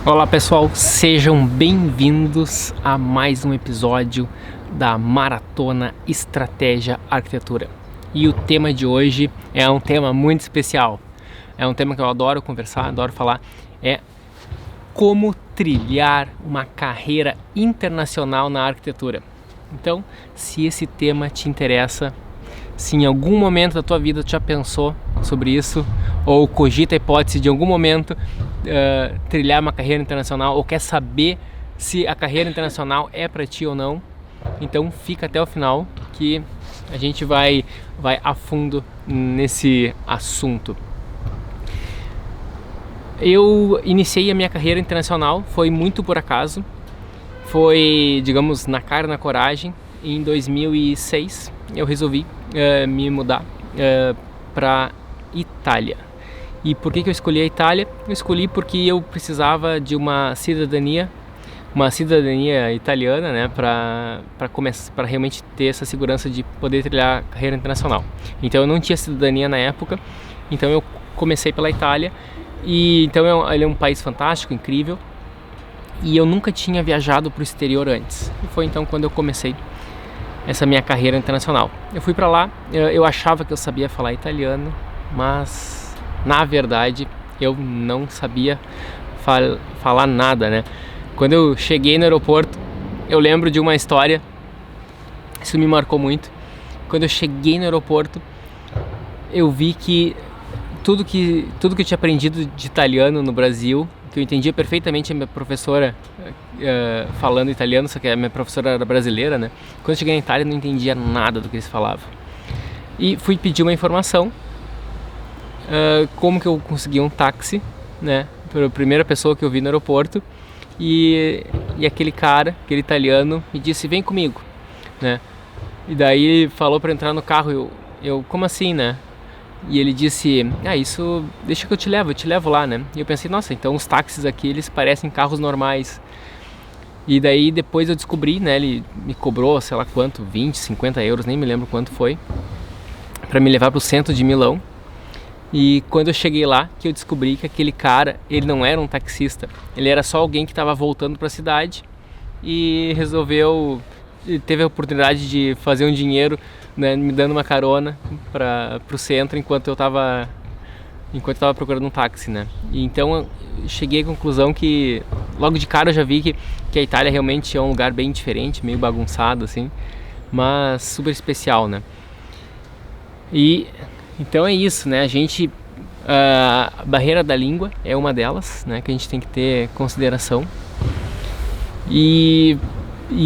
Olá pessoal, sejam bem-vindos a mais um episódio da Maratona Estratégia Arquitetura. E o tema de hoje é um tema muito especial, é um tema que eu adoro conversar, adoro falar, é como trilhar uma carreira internacional na arquitetura. Então, se esse tema te interessa, se em algum momento da tua vida tu já pensou sobre isso, ou cogita a hipótese de em algum momento trilhar uma carreira internacional, ou quer saber se a carreira internacional é para ti ou não, então fica até o final que a gente vai a fundo nesse assunto. Eu iniciei a minha carreira internacional, foi muito por acaso, foi, digamos, na cara e na coragem. Em 2006 eu resolvi me mudar para Itália. E por que eu escolhi a Itália? Eu escolhi porque eu precisava de uma cidadania italiana, né, para realmente ter essa segurança de poder trilhar a carreira internacional. Então eu não tinha cidadania na época, então eu comecei pela Itália. E então ele é um país fantástico, incrível, e eu nunca tinha viajado para o exterior antes. E foi então quando eu comecei essa minha carreira internacional. Eu fui para lá, eu achava que eu sabia falar italiano, mas na verdade eu não sabia falar nada, né? Quando eu cheguei no aeroporto, eu lembro de uma história, isso me marcou muito. Quando eu cheguei no aeroporto, eu vi que tudo que eu tinha aprendido de italiano no Brasil, que eu entendia perfeitamente a minha professora falando italiano, só que a minha professora era brasileira, né? Quando eu cheguei na Itália, eu não entendia nada do que eles falavam. E fui pedir uma informação, como que eu consegui um táxi, né? Foi a primeira pessoa que eu vi no aeroporto, e aquele aquele italiano, me disse, vem comigo, né? E daí ele falou para entrar no carro, eu como assim, né? E ele disse, isso, deixa que eu te levo lá, né? E eu pensei, nossa, então os táxis aqui, eles parecem carros normais. E daí depois eu descobri, né, ele me cobrou, sei lá quanto, 20, 50 euros, nem me lembro quanto foi, pra me levar pro centro de Milão. E quando eu cheguei lá, que eu descobri que aquele cara, ele não era um taxista, ele era só alguém que estava voltando pra cidade e teve a oportunidade de fazer um dinheiro, né, me dando uma carona para o centro enquanto eu estava procurando um táxi, né? E então eu cheguei à conclusão que logo de cara eu já vi que a Itália realmente é um lugar bem diferente, meio bagunçado assim, mas super especial, né? E então é isso, né? A barreira da língua é uma delas, né, que a gente tem que ter consideração. E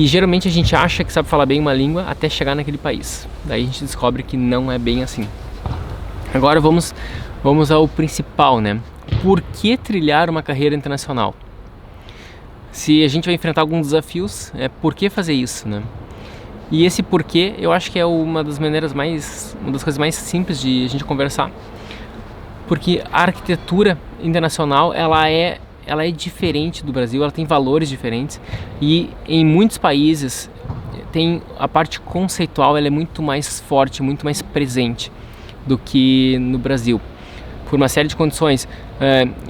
geralmente a gente acha que sabe falar bem uma língua até chegar naquele país. Daí a gente descobre que não é bem assim. Agora vamos ao principal, né? Por que trilhar uma carreira internacional? Se a gente vai enfrentar alguns desafios, por que fazer isso, né? E esse porquê eu acho que é uma das coisas mais simples de a gente conversar. Porque a arquitetura internacional, ela é diferente do Brasil, ela tem valores diferentes, e em muitos países tem a parte conceitual, ela é muito mais forte, muito mais presente do que no Brasil, por uma série de condições.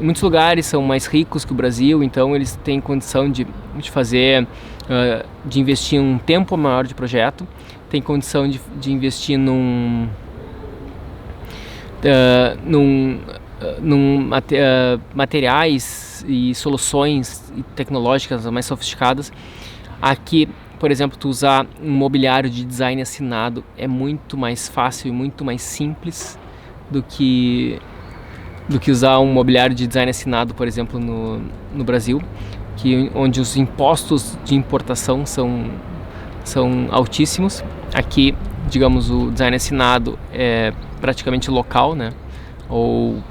Muitos lugares são mais ricos que o Brasil, então eles têm condição de investir um tempo maior de projeto, tem condição de investir materiais e soluções tecnológicas mais sofisticadas. Aqui, por exemplo, tu usar um mobiliário de design assinado é muito mais fácil e muito mais simples do que usar um mobiliário de design assinado, por exemplo, no Brasil, onde os impostos de importação são altíssimos. Aqui, digamos, o design assinado é praticamente local, né? Ou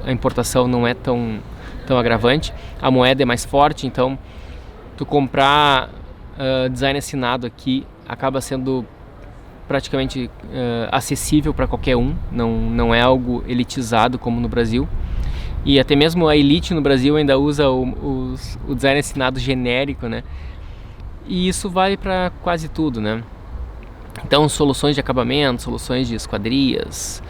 a importação não é tão agravante. A moeda é mais forte, então tu comprar design assinado aqui acaba sendo praticamente acessível para qualquer um, não é algo elitizado como no Brasil. E até mesmo a elite no Brasil ainda usa o design assinado genérico, né? E isso vale para quase tudo, né? Então, soluções de acabamento, soluções de esquadrias,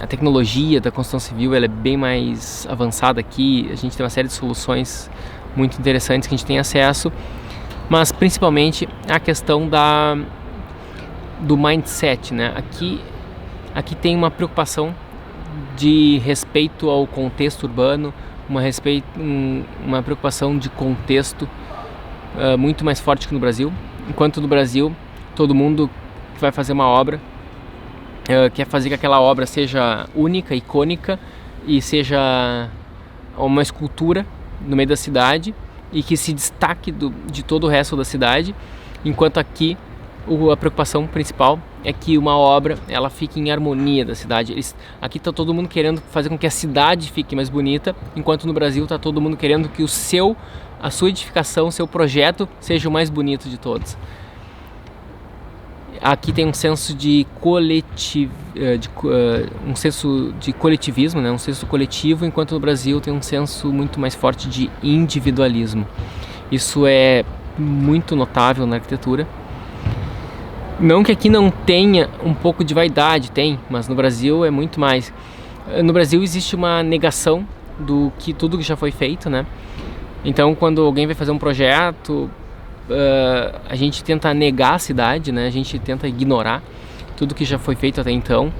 A tecnologia da construção civil ela é bem mais avançada aqui, a gente tem uma série de soluções muito interessantes que a gente tem acesso, mas principalmente a questão do mindset, né? Aqui tem uma preocupação de respeito ao contexto urbano, uma preocupação de contexto muito mais forte que no Brasil. Enquanto no Brasil, todo mundo que vai fazer uma obra quer fazer que aquela obra seja única, icônica e seja uma escultura no meio da cidade e que se destaque de todo o resto da cidade, enquanto aqui a preocupação principal é que uma obra ela fique em harmonia da cidade. Aqui está todo mundo querendo fazer com que a cidade fique mais bonita, enquanto no Brasil está todo mundo querendo que a sua edificação, o seu projeto seja o mais bonito de todos. Aqui tem um senso de coletivismo, né? Um senso coletivo, enquanto no Brasil tem um senso muito mais forte de individualismo. Isso é muito notável na arquitetura. Não que aqui não tenha um pouco de vaidade, tem, mas no Brasil é muito mais. No Brasil existe uma negação do que tudo que já foi feito, né? Então, quando alguém vai fazer um projeto, a gente tenta negar a cidade, né? A gente tenta ignorar tudo que já foi feito até então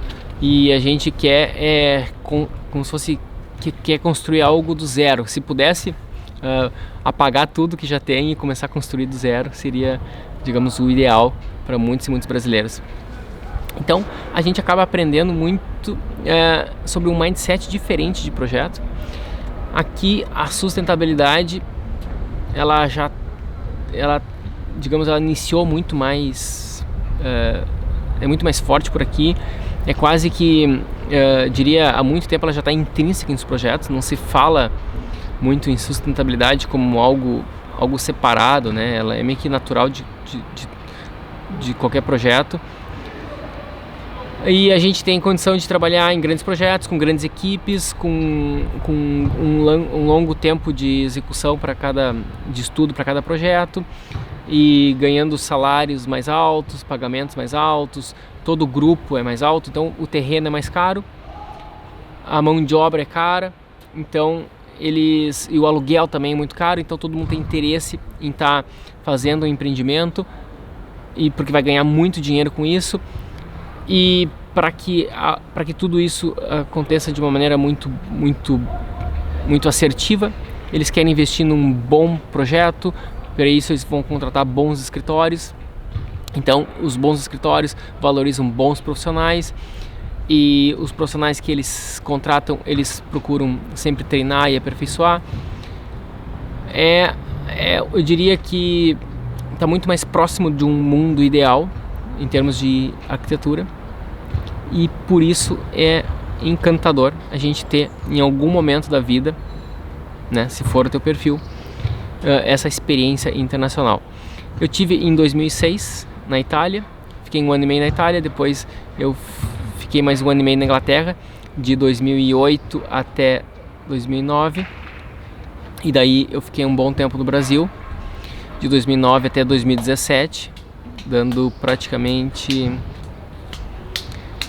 e a gente quer como se fosse quer construir algo do zero. Se pudesse apagar tudo que já tem e começar a construir do zero, seria, digamos, o ideal para muitos e muitos brasileiros. Então, a gente acaba aprendendo muito sobre um mindset diferente de projeto. Aqui, a sustentabilidade, ela iniciou muito mais, é muito mais forte por aqui. É quase que, diria, há muito tempo ela já está intrínseca nos projetos. Não se fala muito em sustentabilidade como algo separado, né? Ela é meio que natural de qualquer projeto. E a gente tem condição de trabalhar em grandes projetos, com grandes equipes, com um longo tempo de execução de estudo para cada projeto, e ganhando salários mais altos, pagamentos mais altos, todo o grupo é mais alto, então o terreno é mais caro, a mão de obra é cara, então e o aluguel também é muito caro, então todo mundo tem interesse em estar fazendo um empreendimento, e porque vai ganhar muito dinheiro com isso. E para que tudo isso aconteça de uma maneira muito assertiva, eles querem investir num bom projeto. Para isso eles vão contratar bons escritórios. Então os bons escritórios valorizam bons profissionais, e os profissionais que eles contratam, eles procuram sempre treinar e aperfeiçoar. Eu diria que está muito mais próximo de um mundo ideal em termos de arquitetura, e por isso é encantador a gente ter em algum momento da vida, né, se for o teu perfil, essa experiência internacional. Eu tive em 2006 na Itália, fiquei 1 ano e meio na Itália, depois eu fiquei mais 1 ano e meio na Inglaterra, de 2008 até 2009, e daí eu fiquei um bom tempo no Brasil, de 2009 até 2017, dando praticamente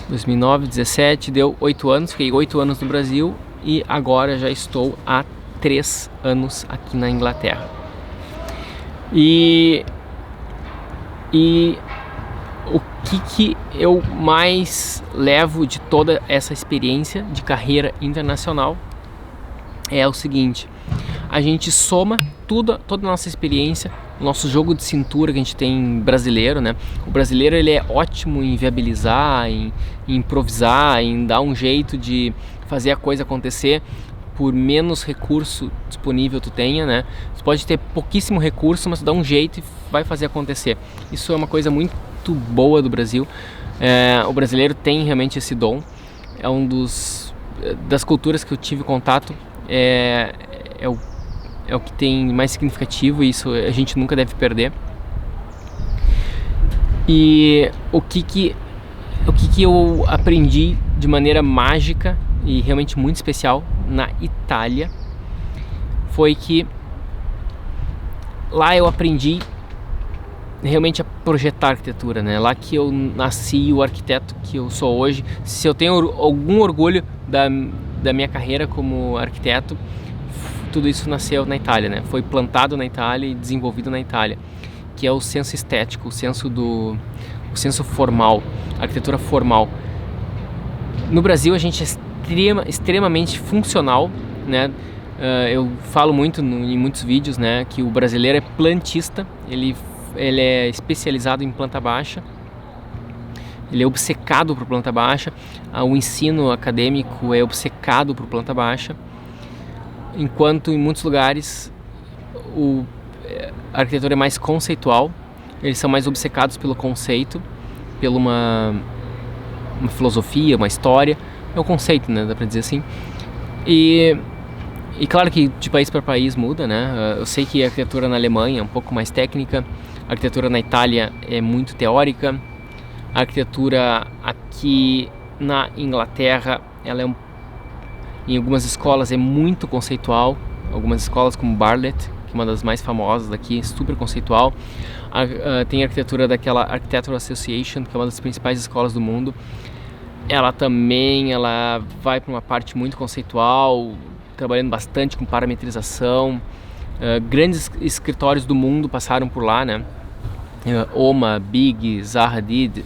2009, 17, deu 8 anos, fiquei 8 anos no Brasil, e agora já estou há 3 anos aqui na Inglaterra. E o que eu mais levo de toda essa experiência de carreira internacional é o seguinte: a gente soma toda a nossa experiência, o nosso jogo de cintura que a gente tem brasileiro, né? O brasileiro, ele é ótimo em viabilizar, em improvisar, em dar um jeito de fazer a coisa acontecer por menos recurso disponível tu tenha, né? Você pode ter pouquíssimo recurso, mas tu dá um jeito e vai fazer acontecer. Isso é uma coisa muito boa do Brasil. O brasileiro tem realmente esse dom. É das culturas que eu tive contato, é o que tem mais significativo, e isso a gente nunca deve perder. E o que eu aprendi de maneira mágica e realmente muito especial na Itália foi que lá eu aprendi realmente a projetar arquitetura, né? Lá que eu nasci, o arquiteto que eu sou hoje. Se eu tenho algum orgulho da minha carreira como arquiteto, tudo isso nasceu na Itália, né? Foi plantado na Itália e desenvolvido na Itália, que é o senso estético, o senso formal, a arquitetura formal. No Brasil a gente é extremamente funcional, né? Eu falo muito em muitos vídeos, né, que o brasileiro é plantista, ele é especializado em planta baixa, ele é obcecado por planta baixa, o ensino acadêmico é obcecado por planta baixa, enquanto em muitos lugares a arquitetura é mais conceitual, eles são mais obcecados pelo conceito, pela uma filosofia, uma história, é o conceito, né, dá pra dizer assim. E claro que de país para país muda, né? Eu sei que a arquitetura na Alemanha é um pouco mais técnica, a arquitetura na Itália é muito teórica, a arquitetura aqui na Inglaterra, ela em algumas escolas é muito conceitual, algumas escolas como Bartlett, que é uma das mais famosas daqui, super conceitual. Tem a arquitetura daquela Architectural Association, que é uma das principais escolas do mundo. Ela vai para uma parte muito conceitual, trabalhando bastante com parametrização. Grandes escritórios do mundo passaram por lá, né? Oma, Big, Zaha Hadid,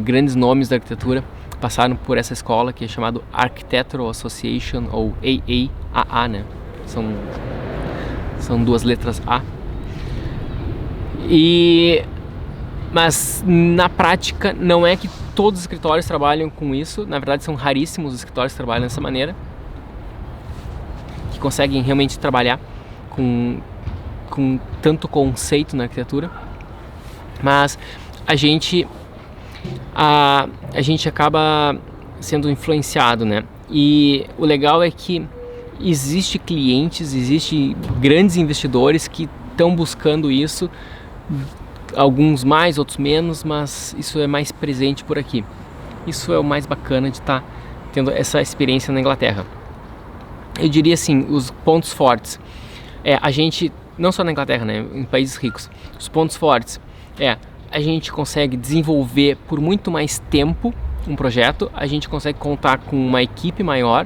grandes nomes da arquitetura passaram por essa escola, que é chamado Architectural Association, ou AAAA, né? São duas letras A. Mas na prática não é que todos os escritórios trabalham com isso, na verdade são raríssimos os escritórios que trabalham dessa maneira, que conseguem realmente trabalhar com tanto conceito na arquitetura, mas a gente acaba sendo influenciado, né? E o legal é que existe grandes investidores que estão buscando isso, alguns mais, outros menos, mas isso é mais presente por aqui. Isso é o mais bacana de estar tendo essa experiência na Inglaterra. Eu diria assim, os pontos fortes a gente, não só na Inglaterra, né, em países ricos, os pontos fortes a gente consegue desenvolver por muito mais tempo um projeto, a gente consegue contar com uma equipe maior,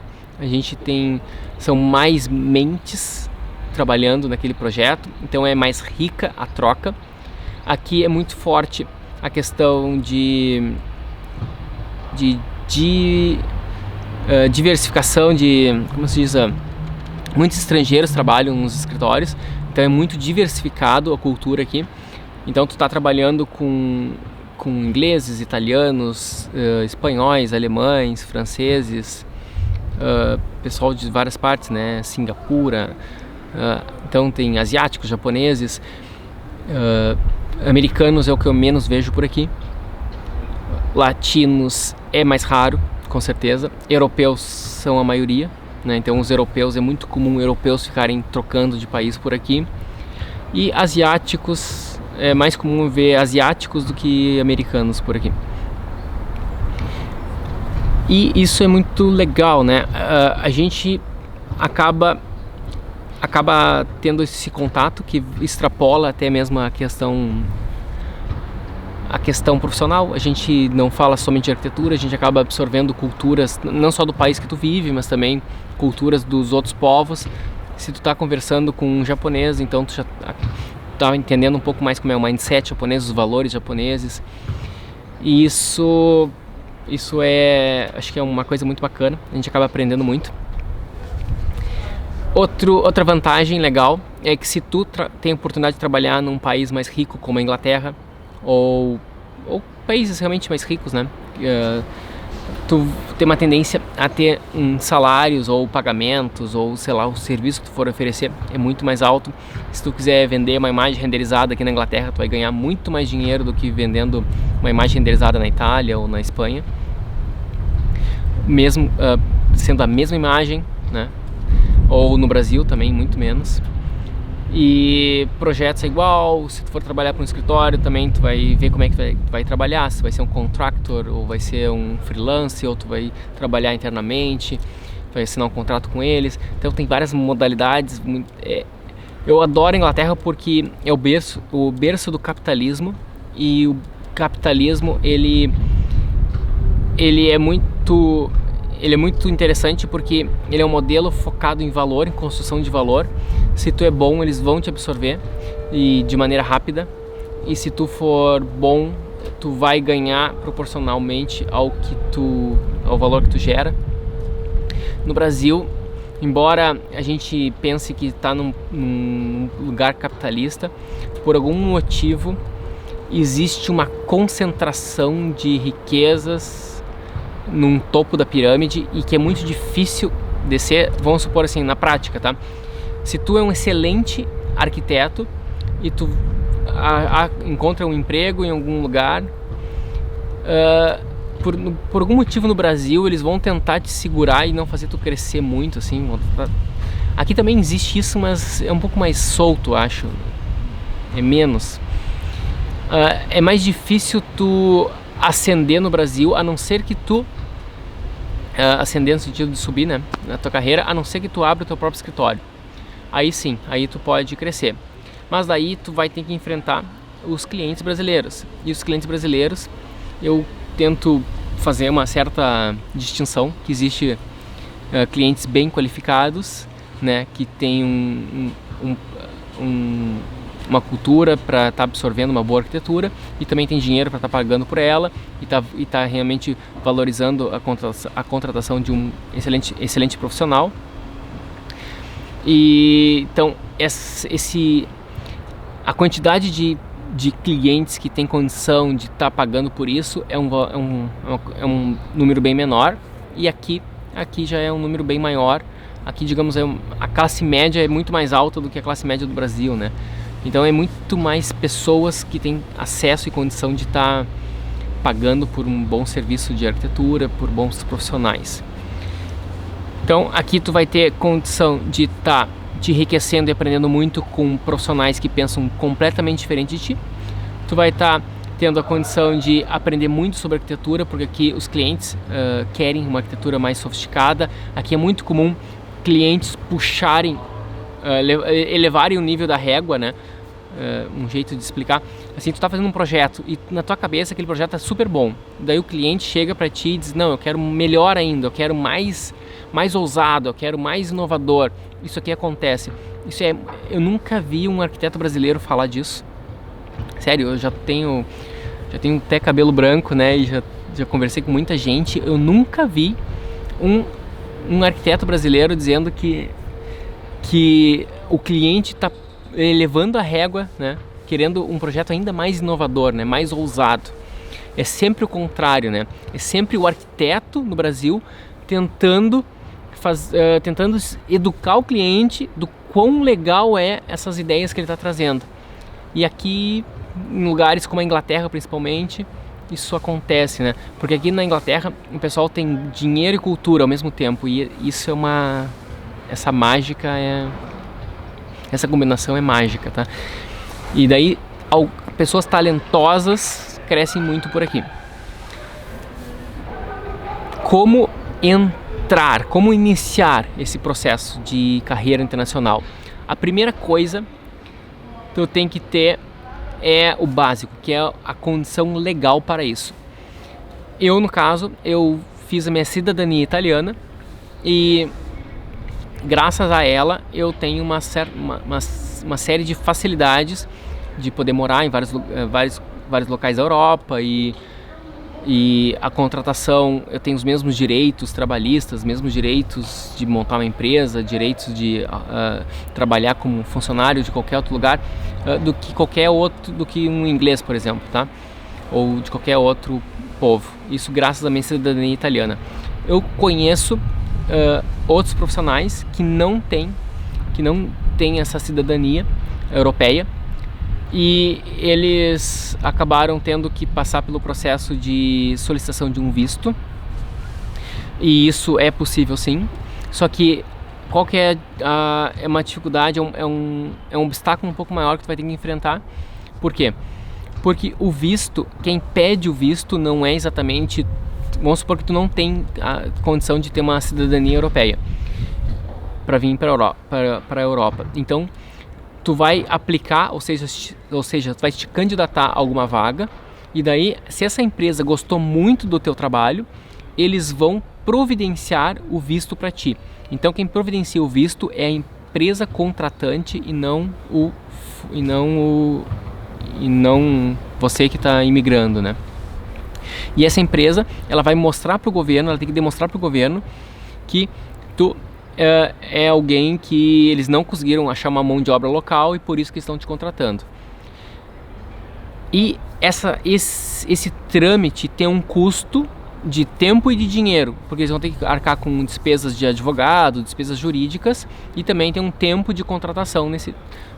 são mais mentes trabalhando naquele projeto, então é mais rica a troca. Aqui é muito forte a questão de diversificação, como se diz, muitos estrangeiros trabalham nos escritórios, então é muito diversificado a cultura aqui. Então tu está trabalhando com ingleses, italianos, espanhóis, alemães, franceses, pessoal de várias partes, né? Singapura, então tem asiáticos, japoneses, americanos é o que eu menos vejo por aqui, latinos é mais raro, com certeza, europeus são a maioria, né? Então os europeus, é muito comum europeus ficarem trocando de país por aqui, e asiáticos, é mais comum ver asiáticos do que americanos por aqui. E isso é muito legal, né? A gente acaba tendo esse contato que extrapola até mesmo a questão profissional. A gente não fala somente de arquitetura, a gente acaba absorvendo culturas, não só do país que tu vive, mas também culturas dos outros povos. Se tu tá conversando com um japonês, então tu já tá entendendo um pouco mais como é o mindset japonês, os valores japoneses. E isso acho que é uma coisa muito bacana, a gente acaba aprendendo muito. Outra vantagem legal é que se tu tem a oportunidade de trabalhar num país mais rico como a Inglaterra, ou países realmente mais ricos, né? Tu tem uma tendência a ter salários ou pagamentos, ou sei lá, o serviço que tu for oferecer é muito mais alto. Se tu quiser vender uma imagem renderizada aqui na Inglaterra, tu vai ganhar muito mais dinheiro do que vendendo uma imagem renderizada na Itália ou na Espanha, mesmo sendo a mesma imagem, né? Ou no Brasil também, muito menos. E projetos é igual, se tu for trabalhar para um escritório também tu vai ver como é que tu vai trabalhar, se vai ser um contractor ou vai ser um freelance, ou tu vai trabalhar internamente, vai assinar um contrato com eles. Então tem várias modalidades, Eu adoro a Inglaterra porque é o berço do capitalismo, e o capitalismo ele é muito interessante porque ele é um modelo focado em valor, em construção de valor. Se tu é bom, eles vão te absorver e de maneira rápida, e se tu for bom, tu vai ganhar proporcionalmente ao valor que tu gera. No Brasil, embora a gente pense que está num lugar capitalista, por algum motivo existe uma concentração de riquezas num topo da pirâmide e que é muito difícil descer. Vamos supor assim, na prática, tá? Se tu é um excelente arquiteto e tu encontra um emprego em algum lugar, por algum motivo no Brasil eles vão tentar te segurar e não fazer tu crescer muito, assim. Aqui também existe isso, mas é um pouco mais solto, acho. É menos. É mais difícil tu ascender no Brasil, a não ser que tu ascender no sentido de subir, né, na tua carreira, a não ser que tu abra o teu próprio escritório. Aí sim, aí tu pode crescer. Mas daí tu vai ter que enfrentar os clientes brasileiros. E os clientes brasileiros, eu tento fazer uma certa distinção, que existe clientes bem qualificados, né, que tem uma cultura para estar absorvendo uma boa arquitetura, e também tem dinheiro para estar pagando por ela, e tá realmente valorizando a contratação de um excelente profissional. E então a quantidade de clientes que tem condição de estar pagando por isso é um número bem menor, e aqui já é um número bem maior. Aqui, digamos, a classe média é muito mais alta do que a classe média do Brasil, né? Então é muito mais pessoas que têm acesso e condição de estar pagando por um bom serviço de arquitetura, por bons profissionais. Então aqui tu vai ter condição de estar te enriquecendo e aprendendo muito com profissionais que pensam completamente diferente de ti. Tu vai estar tendo a condição de aprender muito sobre arquitetura, porque aqui os clientes querem uma arquitetura mais sofisticada. Aqui é muito comum clientes puxarem, elevarem o nível da régua, né? Um jeito de explicar, assim, tu tá fazendo um projeto e na tua cabeça aquele projeto é super bom, daí o cliente chega para ti e diz: não, eu quero melhor ainda, eu quero mais ousado, eu quero mais inovador. Isso aqui acontece. Eu nunca vi um arquiteto brasileiro falar disso. Sério, eu já tenho até cabelo branco, né, e já conversei com muita gente. Eu nunca vi um arquiteto brasileiro dizendo que o cliente está elevando a régua, né, querendo um projeto ainda mais inovador, né, mais ousado. É sempre o contrário, né? É sempre o arquiteto no Brasil tentando educar o cliente do quão legal é essas ideias que ele está trazendo. E aqui, em lugares como a Inglaterra principalmente, isso acontece, né? Porque aqui na Inglaterra o pessoal tem dinheiro e cultura ao mesmo tempo, e isso essa combinação é mágica, tá? E daí pessoas talentosas crescem muito por aqui. Como como iniciar esse processo de carreira internacional? A primeira coisa que eu tenho que ter é o básico, que é a condição legal para isso. Eu, no caso, eu fiz a minha cidadania italiana e graças a ela eu tenho uma série de facilidades de poder morar em vários locais da Europa, e a contratação, eu tenho os mesmos direitos trabalhistas, mesmos direitos de montar uma empresa, direitos de trabalhar como funcionário de qualquer outro lugar, do que um inglês, por exemplo, tá? Ou de qualquer outro povo. Isso graças à minha cidadania italiana. Eu conheço outros profissionais que não têm essa cidadania europeia, e eles acabaram tendo que passar pelo processo de solicitação de um visto, e isso é possível sim, só que qual que é uma dificuldade, é um obstáculo um pouco maior que tu vai ter que enfrentar. Por quê? Porque o visto, quem pede o visto não é exatamente, vamos supor que tu não tem a condição de ter uma cidadania europeia para vir para a Europa. Então, tu vai aplicar, ou seja, tu vai te candidatar a alguma vaga, e daí, se essa empresa gostou muito do teu trabalho, eles vão providenciar o visto para ti. Então, quem providencia o visto é a empresa contratante e não você que está imigrando, né? E essa empresa, ela vai mostrar para o governo, ela tem que demonstrar para o governo que tu é alguém que eles não conseguiram achar uma mão de obra local e por isso que estão te contratando. E esse trâmite tem um custo de tempo e de dinheiro, porque eles vão ter que arcar com despesas de advogado, despesas jurídicas, e também tem um tempo de contratação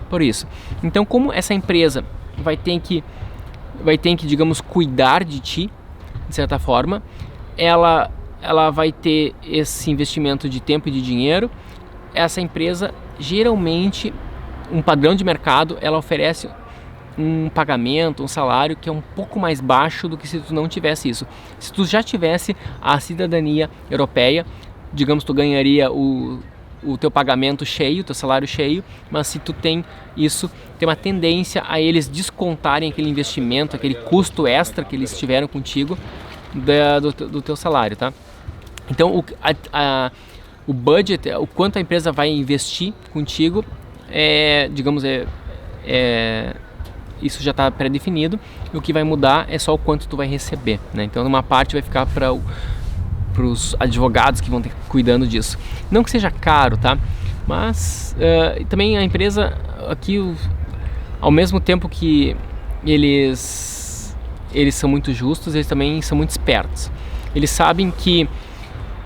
por isso. Então, como essa empresa vai ter que, digamos, cuidar de ti, de certa forma, ela vai ter esse investimento de tempo e de dinheiro. Essa empresa, geralmente, um padrão de mercado, ela oferece um pagamento, um salário que é um pouco mais baixo do que se tu não tivesse isso. Se tu já tivesse a cidadania europeia, digamos, tu ganharia o teu pagamento cheio, o teu salário cheio, mas se tu tem isso, tem uma tendência a eles descontarem aquele investimento, aquele custo extra que eles tiveram contigo do teu salário, tá? Então, o budget, o quanto a empresa vai investir contigo, isso já está pré-definido, e o que vai mudar é só o quanto tu vai receber, né? Então, uma parte vai ficar para os advogados que vão ter cuidando disso. Não que seja caro, tá? Mas também a empresa aqui, ao mesmo tempo que eles são muito justos, eles também são muito espertos. Eles sabem que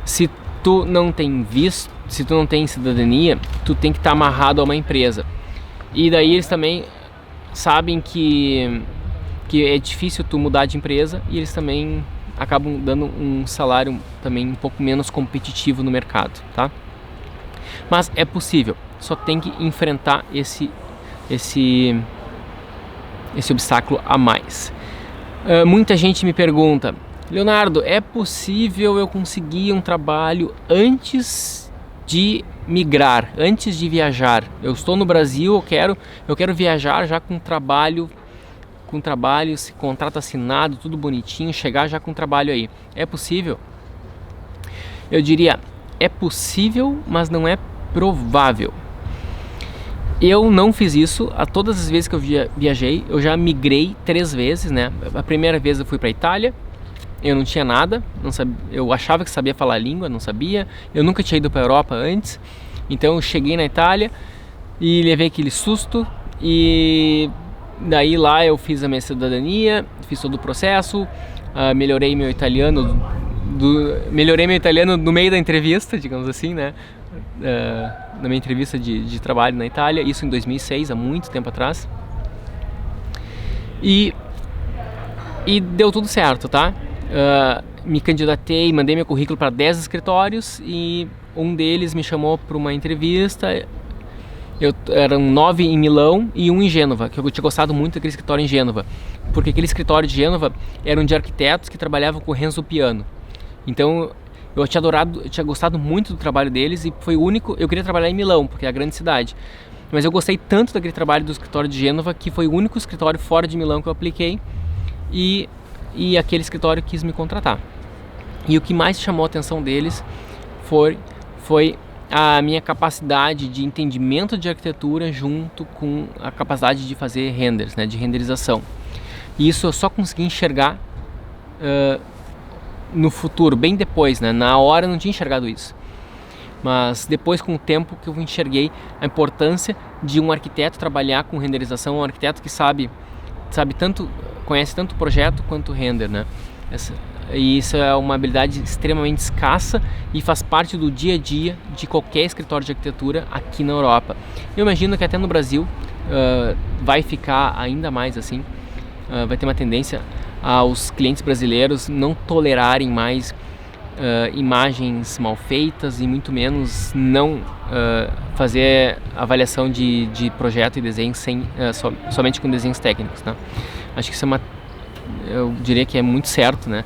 se tu não tem visto, se tu não tem cidadania, tu tem que estar amarrado a uma empresa. E daí eles também sabem que é difícil tu mudar de empresa, e eles também acabam dando um salário também um pouco menos competitivo no mercado, tá? Mas é possível, só tem que enfrentar esse obstáculo a mais. Muita gente me pergunta: Leonardo, é possível eu conseguir um trabalho antes de migrar, antes de viajar? Eu estou no Brasil, eu quero viajar já com trabalho, contrato assinado, tudo bonitinho, chegar já com trabalho aí. É possível? Eu diria, é possível, mas não é provável. Eu não fiz isso. A todas as vezes que eu viajei, eu já migrei 3 vezes, né? A primeira vez eu fui para a Itália, eu não tinha nada, não sabia, eu achava que sabia falar a língua, não sabia. Eu nunca tinha ido para a Europa antes, então eu cheguei na Itália e levei aquele susto, e daí lá eu fiz a minha cidadania, fiz todo o processo, melhorei meu italiano no meio da entrevista, digamos assim, né? Na minha entrevista de trabalho na Itália, isso em 2006, há muito tempo atrás. E deu tudo certo, tá? Me candidatei, mandei meu currículo para 10 escritórios, e um deles me chamou para uma entrevista. Eram 9 em Milão e 1 em Gênova, que eu tinha gostado muito daquele escritório em Gênova, porque aquele escritório de Gênova eram de arquitetos que trabalhavam com Renzo Piano. Então eu tinha gostado muito do trabalho deles, e foi o único. Eu queria trabalhar em Milão, porque é a grande cidade, mas eu gostei tanto daquele trabalho do escritório de Gênova que foi o único escritório fora de Milão que eu apliquei, e aquele escritório quis me contratar. E o que mais chamou a atenção deles foi a minha capacidade de entendimento de arquitetura junto com a capacidade de fazer renders, né, de renderização. E isso eu só consegui enxergar no futuro, bem depois, né? Na hora eu não tinha enxergado isso, mas depois, com o tempo, que eu enxerguei a importância de um arquiteto trabalhar com renderização, um arquiteto que conhece tanto projeto quanto render, né? E isso é uma habilidade extremamente escassa e faz parte do dia a dia de qualquer escritório de arquitetura aqui na Europa. Eu imagino que até no Brasil vai ficar ainda mais assim, vai ter uma tendência aos clientes brasileiros não tolerarem mais imagens mal feitas, e muito menos não fazer avaliação de projeto e desenho somente com desenhos técnicos, tá? Acho que isso eu diria que é muito certo, né?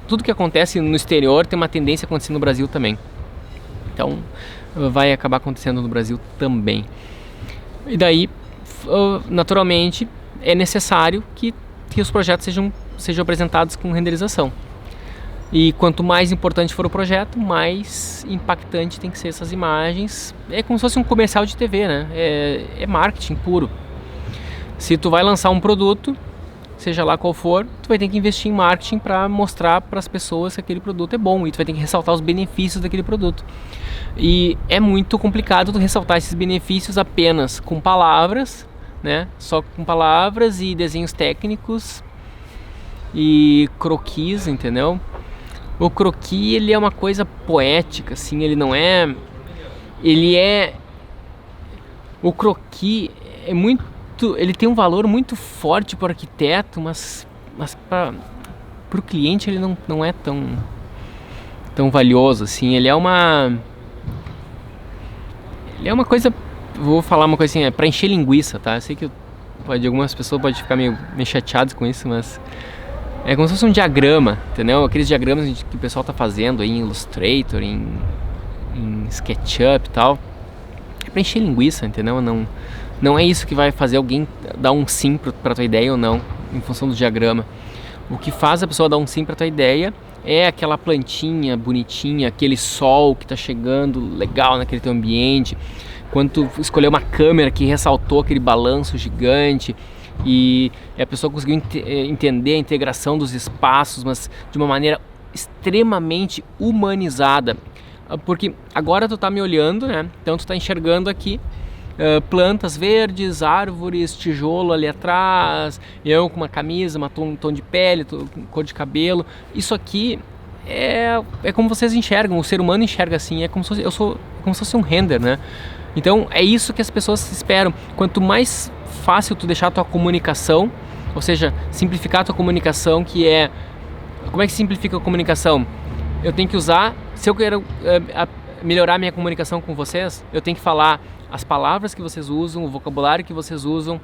Tudo que acontece no exterior tem uma tendência a acontecer no Brasil também. Então vai acabar acontecendo no Brasil também. E daí naturalmente é necessário que os projetos sejam apresentados com renderização. E quanto mais importante for o projeto, mais impactante tem que ser essas imagens. É como se fosse um comercial de TV, né? É marketing puro. Se tu vai lançar um produto, seja lá qual for, tu vai ter que investir em marketing para mostrar para as pessoas que aquele produto é bom, e tu vai ter que ressaltar os benefícios daquele produto. E é muito complicado tu ressaltar esses benefícios apenas com palavras, né? Só com palavras e desenhos técnicos e croquis, entendeu? O croquis, ele é uma coisa poética, assim, ele não é... O croquis é muito... Ele tem um valor muito forte para o arquiteto, mas para o cliente ele não é tão valioso, assim. Ele é uma coisa... Vou falar uma coisa assim, para encher linguiça, tá? Eu sei que algumas pessoas podem ficar meio chateadas com isso, mas... É como se fosse um diagrama, entendeu? Aqueles diagramas que o pessoal tá fazendo aí em Illustrator, em SketchUp e tal. É pra encher linguiça, entendeu? Não é isso que vai fazer alguém dar um sim pra tua ideia ou não, em função do diagrama. O que faz a pessoa dar um sim pra tua ideia é aquela plantinha bonitinha, aquele sol que tá chegando legal naquele teu ambiente. Quando tu escolheu uma câmera que ressaltou aquele balanço gigante, e a pessoa conseguiu entender a integração dos espaços, mas de uma maneira extremamente humanizada. Porque agora tu tá me olhando, né? Então tu tá enxergando aqui plantas verdes, árvores, tijolo ali atrás, eu com uma camisa, um tom de pele, cor de cabelo. Isso aqui é como vocês enxergam, o ser humano enxerga assim, é como se fosse um render, né? Então é isso que as pessoas esperam. Quanto mais fácil tu deixar a tua comunicação, ou seja, simplificar a tua comunicação, que é... Como é que simplifica a comunicação? Eu tenho que usar, se eu quero melhorar minha comunicação com vocês, eu tenho que falar as palavras que vocês usam, o vocabulário que vocês usam,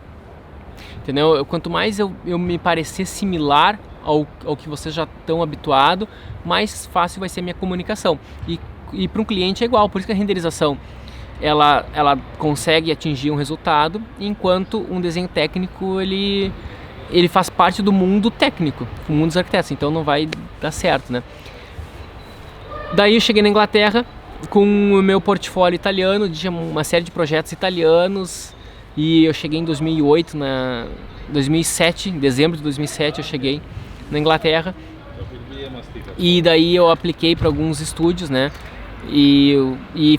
entendeu? Quanto mais eu me parecer similar ao que vocês já estão habituados, mais fácil vai ser a minha comunicação. E para um cliente é igual, por isso que a renderização ela consegue atingir um resultado, enquanto um desenho técnico ele faz parte do mundo técnico, do mundo dos arquitetos, então não vai dar certo, né? Daí eu cheguei na Inglaterra com o meu portfólio italiano, de uma série de projetos italianos, e eu cheguei em 2007, em dezembro de 2007 eu cheguei na Inglaterra, e daí eu apliquei para alguns estúdios, né? E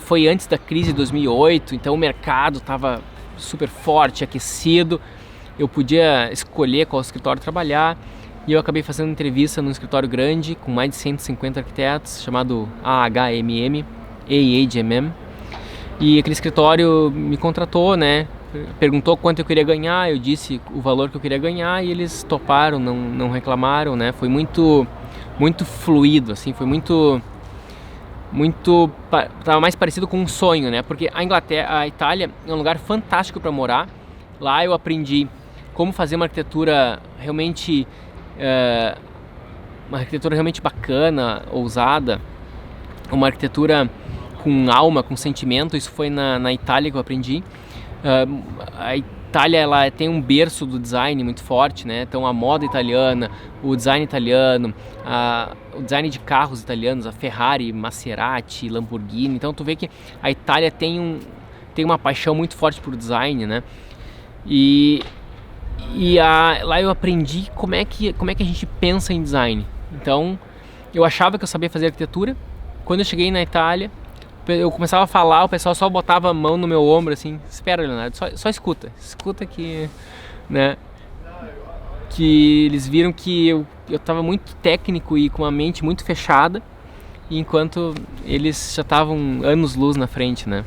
foi antes da crise de 2008, então o mercado estava super forte, aquecido, eu podia escolher qual escritório trabalhar, e eu acabei fazendo entrevista num escritório grande com mais de 150 arquitetos, chamado AHMM, e aquele escritório me contratou, né? Perguntou quanto eu queria ganhar, eu disse o valor que eu queria ganhar e eles toparam, não reclamaram, né? Foi muito fluido, assim, foi tava mais parecido com um sonho, né? Porque a Itália é um lugar fantástico para morar. Lá eu aprendi como fazer uma arquitetura realmente bacana, ousada, uma arquitetura com alma, com sentimento. Isso foi na Itália que eu aprendi. A Itália ela tem um berço do design muito forte, né? Então a moda italiana, o design italiano, o design de carros italianos, a Ferrari, Maserati, Lamborghini. Então tu vê que a Itália tem uma paixão muito forte por design, né? Lá eu aprendi como é que a gente pensa em design. Então eu achava que eu sabia fazer arquitetura. Quando eu cheguei na Itália, eu começava a falar, o pessoal só botava a mão no meu ombro assim: espera, Leonardo, só escuta que, né? Que eles viram que eu estava muito técnico e com a mente muito fechada, enquanto eles já estavam anos-luz na frente, né?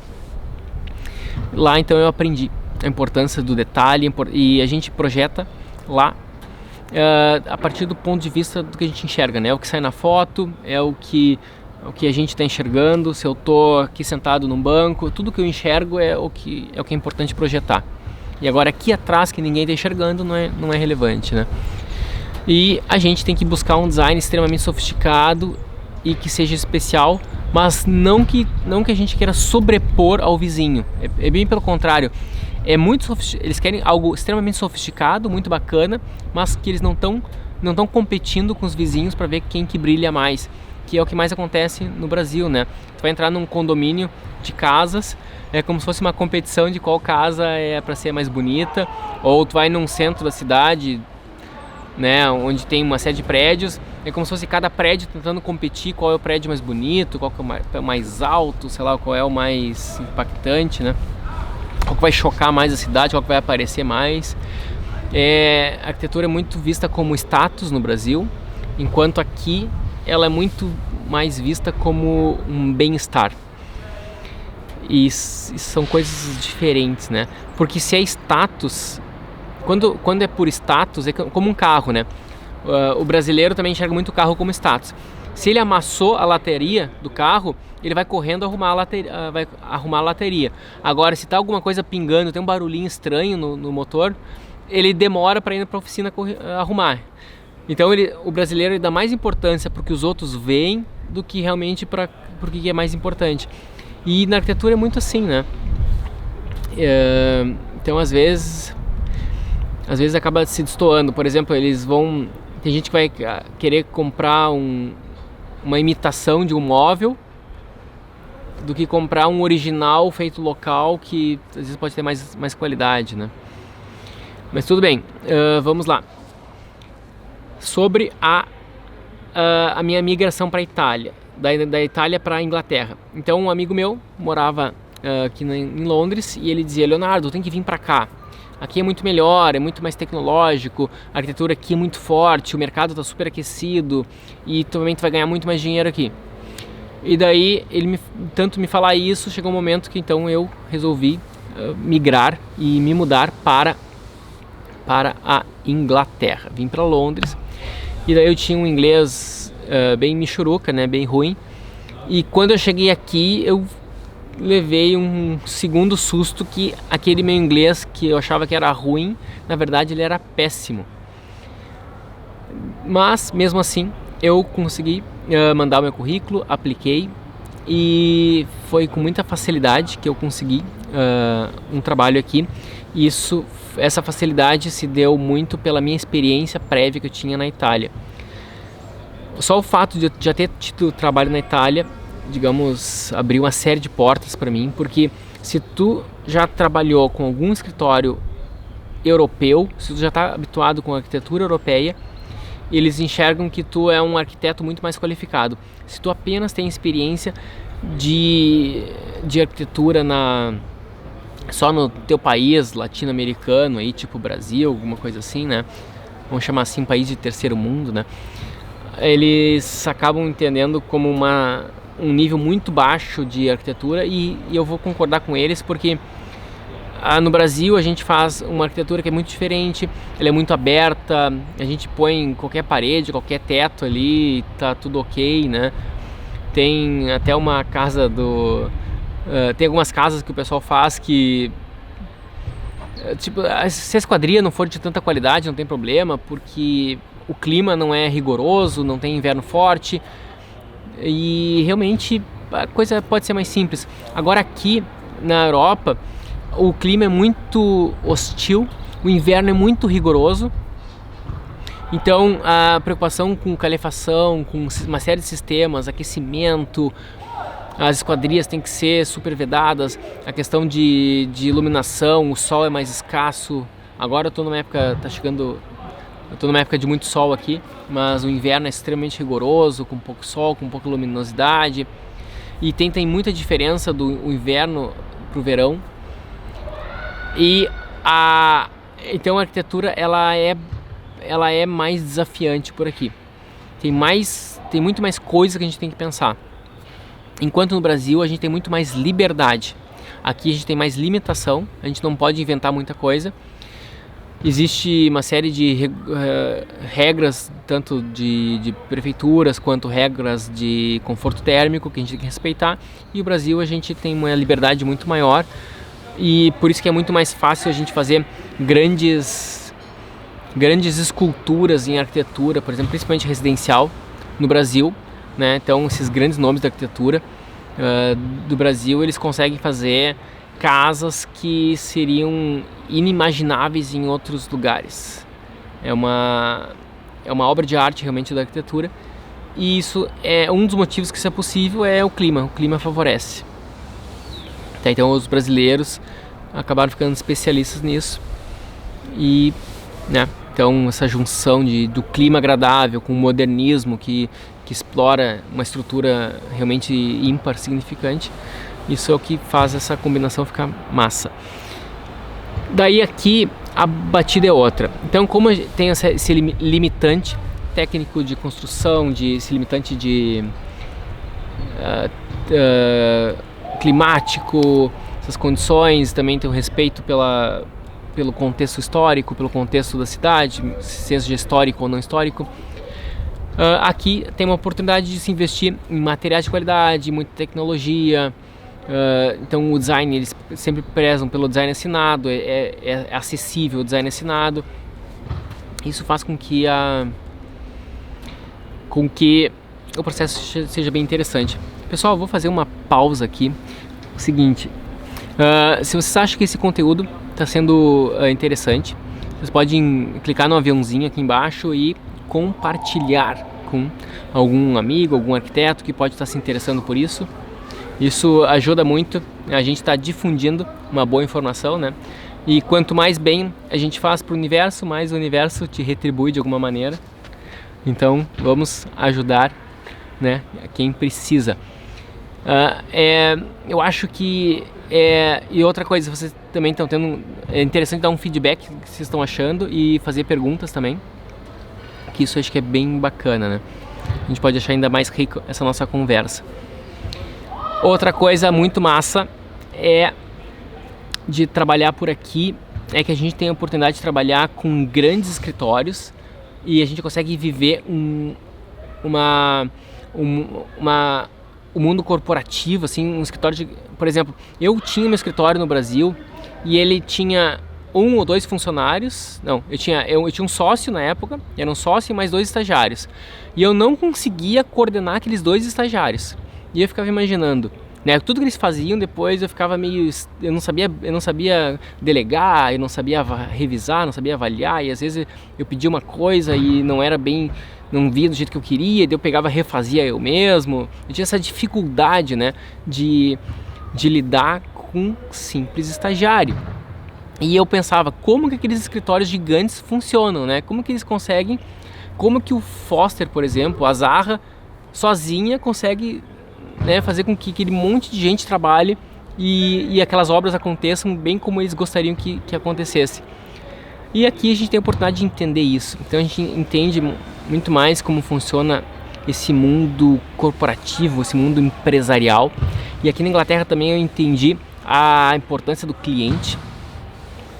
Lá então eu aprendi a importância do detalhe, e a gente projeta lá a partir do ponto de vista do que a gente enxerga, né? O que sai na foto é o que a gente está enxergando. Se eu estou aqui sentado num banco, tudo que eu enxergo é o que é importante projetar. E agora aqui atrás, que ninguém está enxergando, não é relevante, né? E a gente tem que buscar um design extremamente sofisticado e que seja especial, mas não que a gente queira sobrepor ao vizinho. É bem pelo contrário. eles querem algo extremamente sofisticado, muito bacana, mas que eles não estão competindo com os vizinhos para ver quem que brilha mais, que é o que mais acontece no Brasil, né? Tu vai entrar num condomínio de casas, é como se fosse uma competição de qual casa é para ser mais bonita, ou tu vai num centro da cidade, né, onde tem uma série de prédios, é como se fosse cada prédio tentando competir qual é o prédio mais bonito, qual que é o mais alto, sei lá, qual é o mais impactante, né? Qual que vai chocar mais a cidade, qual que vai aparecer mais. A arquitetura é muito vista como status no Brasil, enquanto aqui ela é muito mais vista como um bem-estar. E são coisas diferentes, né? Porque se é status, quando é por status, é como um carro, né? O brasileiro também enxerga muito o carro como status. Se ele amassou a lataria do carro, ele vai correndo arrumar a lataria. Agora, se tá alguma coisa pingando, tem um barulhinho estranho no motor, ele demora para ir para a oficina arrumar. Então o brasileiro dá mais importância para o que os outros veem do que realmente para o que é mais importante. E na arquitetura é muito assim, né? Então às vezes acaba se destoando. Por exemplo, tem gente que vai querer comprar uma imitação de um móvel do que comprar um original feito local, que às vezes pode ter mais qualidade, né? Mas tudo bem, vamos lá. Sobre a minha migração para a Itália, da Itália para a Inglaterra. Então um amigo meu morava aqui em Londres e ele dizia: Leonardo, tem que vir para cá. Aqui é muito melhor, é muito mais tecnológico, a arquitetura aqui é muito forte, o mercado está super aquecido e também tu vai ganhar muito mais dinheiro aqui. E daí, tanto me falar isso, chegou um momento que então eu resolvi migrar e me mudar para a Inglaterra. Vim para Londres e daí eu tinha um inglês bem michuruca, né, bem ruim. E quando eu cheguei aqui, eu levei um segundo susto, que aquele meu inglês que eu achava que era ruim, na verdade ele era péssimo. Mas mesmo assim eu consegui mandar o meu currículo, apliquei e foi com muita facilidade que eu consegui um trabalho aqui. E essa facilidade se deu muito pela minha experiência prévia que eu tinha na Itália. Só o fato de já ter tido trabalho na Itália, digamos, abriu uma série de portas para mim, porque se tu já trabalhou com algum escritório europeu, se tu já está habituado com a arquitetura europeia, eles enxergam que tu é um arquiteto muito mais qualificado. Se tu apenas tem experiência de arquitetura só no teu país latino-americano, aí, tipo Brasil, alguma coisa assim, né? Vamos chamar assim, país de terceiro mundo, né? Eles acabam entendendo como um nível muito baixo de arquitetura, e eu vou concordar com eles, porque no Brasil a gente faz uma arquitetura que é muito diferente, ela é muito aberta, a gente põe qualquer parede, qualquer teto ali, tá tudo ok, né? Tem até uma casa tem algumas casas que o pessoal faz que, tipo, se a esquadria não for de tanta qualidade, não tem problema, porque o clima não é rigoroso, não tem inverno forte, e realmente a coisa pode ser mais simples. Agora aqui na Europa o clima é muito hostil, o inverno é muito rigoroso, então a preocupação com calefação, com uma série de sistemas, aquecimento, as esquadrias têm que ser super vedadas, a questão de iluminação, o sol é mais escasso. Agora eu estou numa época, de muito sol aqui, mas o inverno é extremamente rigoroso, com pouco sol, com pouca luminosidade, e tem muita diferença do inverno para o verão. E então a arquitetura ela é mais desafiante por aqui. Tem muito mais coisa que a gente tem que pensar. Enquanto no Brasil a gente tem muito mais liberdade. Aqui a gente tem mais limitação, a gente não pode inventar muita coisa. Existe uma série de regras, tanto de prefeituras quanto regras de conforto térmico, que a gente tem que respeitar. E o Brasil a gente tem uma liberdade muito maior, e por isso que é muito mais fácil a gente fazer grandes esculturas em arquitetura, por exemplo, principalmente residencial no Brasil, né? Então esses grandes nomes da arquitetura do Brasil, eles conseguem fazer casas que seriam inimagináveis em outros lugares. É uma obra de arte realmente da arquitetura, e isso é um dos motivos que isso é possível, é o clima favorece. Tá, então os brasileiros acabaram ficando especialistas nisso, e né, então essa junção do clima agradável com o modernismo que explora uma estrutura realmente ímpar, significante, isso é o que faz essa combinação ficar massa. Daí aqui a batida é outra. Então, como tem esse limitante técnico de construção, esse limitante de climático, essas condições, também tem o respeito pelo contexto histórico, pelo contexto da cidade, seja histórico ou não histórico. Aqui tem uma oportunidade de se investir em materiais de qualidade, muita tecnologia. Então o design, eles sempre prezam pelo design assinado, é acessível o design assinado. Isso faz com que o processo seja bem interessante. Pessoal, eu vou fazer uma pausa aqui. O seguinte, se vocês acham que esse conteúdo está sendo interessante, vocês podem clicar no aviãozinho aqui embaixo e compartilhar com algum amigo, algum arquiteto que pode estar se interessando por isso. Isso ajuda muito, a gente está difundindo uma boa informação, né? E quanto mais bem a gente faz para o universo, mais o universo te retribui de alguma maneira. Então vamos ajudar, né, quem precisa. Eu acho que e outra coisa, vocês também estão tendo, é interessante dar um feedback do que vocês estão achando e fazer perguntas também, que isso eu acho que é bem bacana, né? A gente pode achar ainda mais rico essa nossa conversa. Outra coisa muito massa de trabalhar por aqui é que a gente tem a oportunidade de trabalhar com grandes escritórios e a gente consegue viver o mundo corporativo, assim, um escritório por exemplo, eu tinha meu escritório no Brasil e ele tinha 1 ou 2 funcionários, não, eu tinha um sócio na época, era um sócio e mais 2 estagiários, e eu não conseguia coordenar aqueles 2 estagiários, e eu ficava imaginando, né, tudo que eles faziam depois eu ficava meio, eu não sabia delegar, eu não sabia revisar, não sabia avaliar, e às vezes eu pedia uma coisa e não via do jeito que eu queria, e daí eu pegava e refazia eu mesmo, eu tinha essa dificuldade, né, de lidar com um simples estagiário. E eu pensava, como que aqueles escritórios gigantes funcionam, né? Como que eles conseguem, como que o Foster, por exemplo, a Zara, sozinha consegue, né, fazer com que aquele monte de gente trabalhe e aquelas obras aconteçam bem como eles gostariam que acontecesse. E aqui a gente tem a oportunidade de entender isso. Então a gente entende muito mais como funciona esse mundo corporativo, esse mundo empresarial. E aqui na Inglaterra também eu entendi a importância do cliente.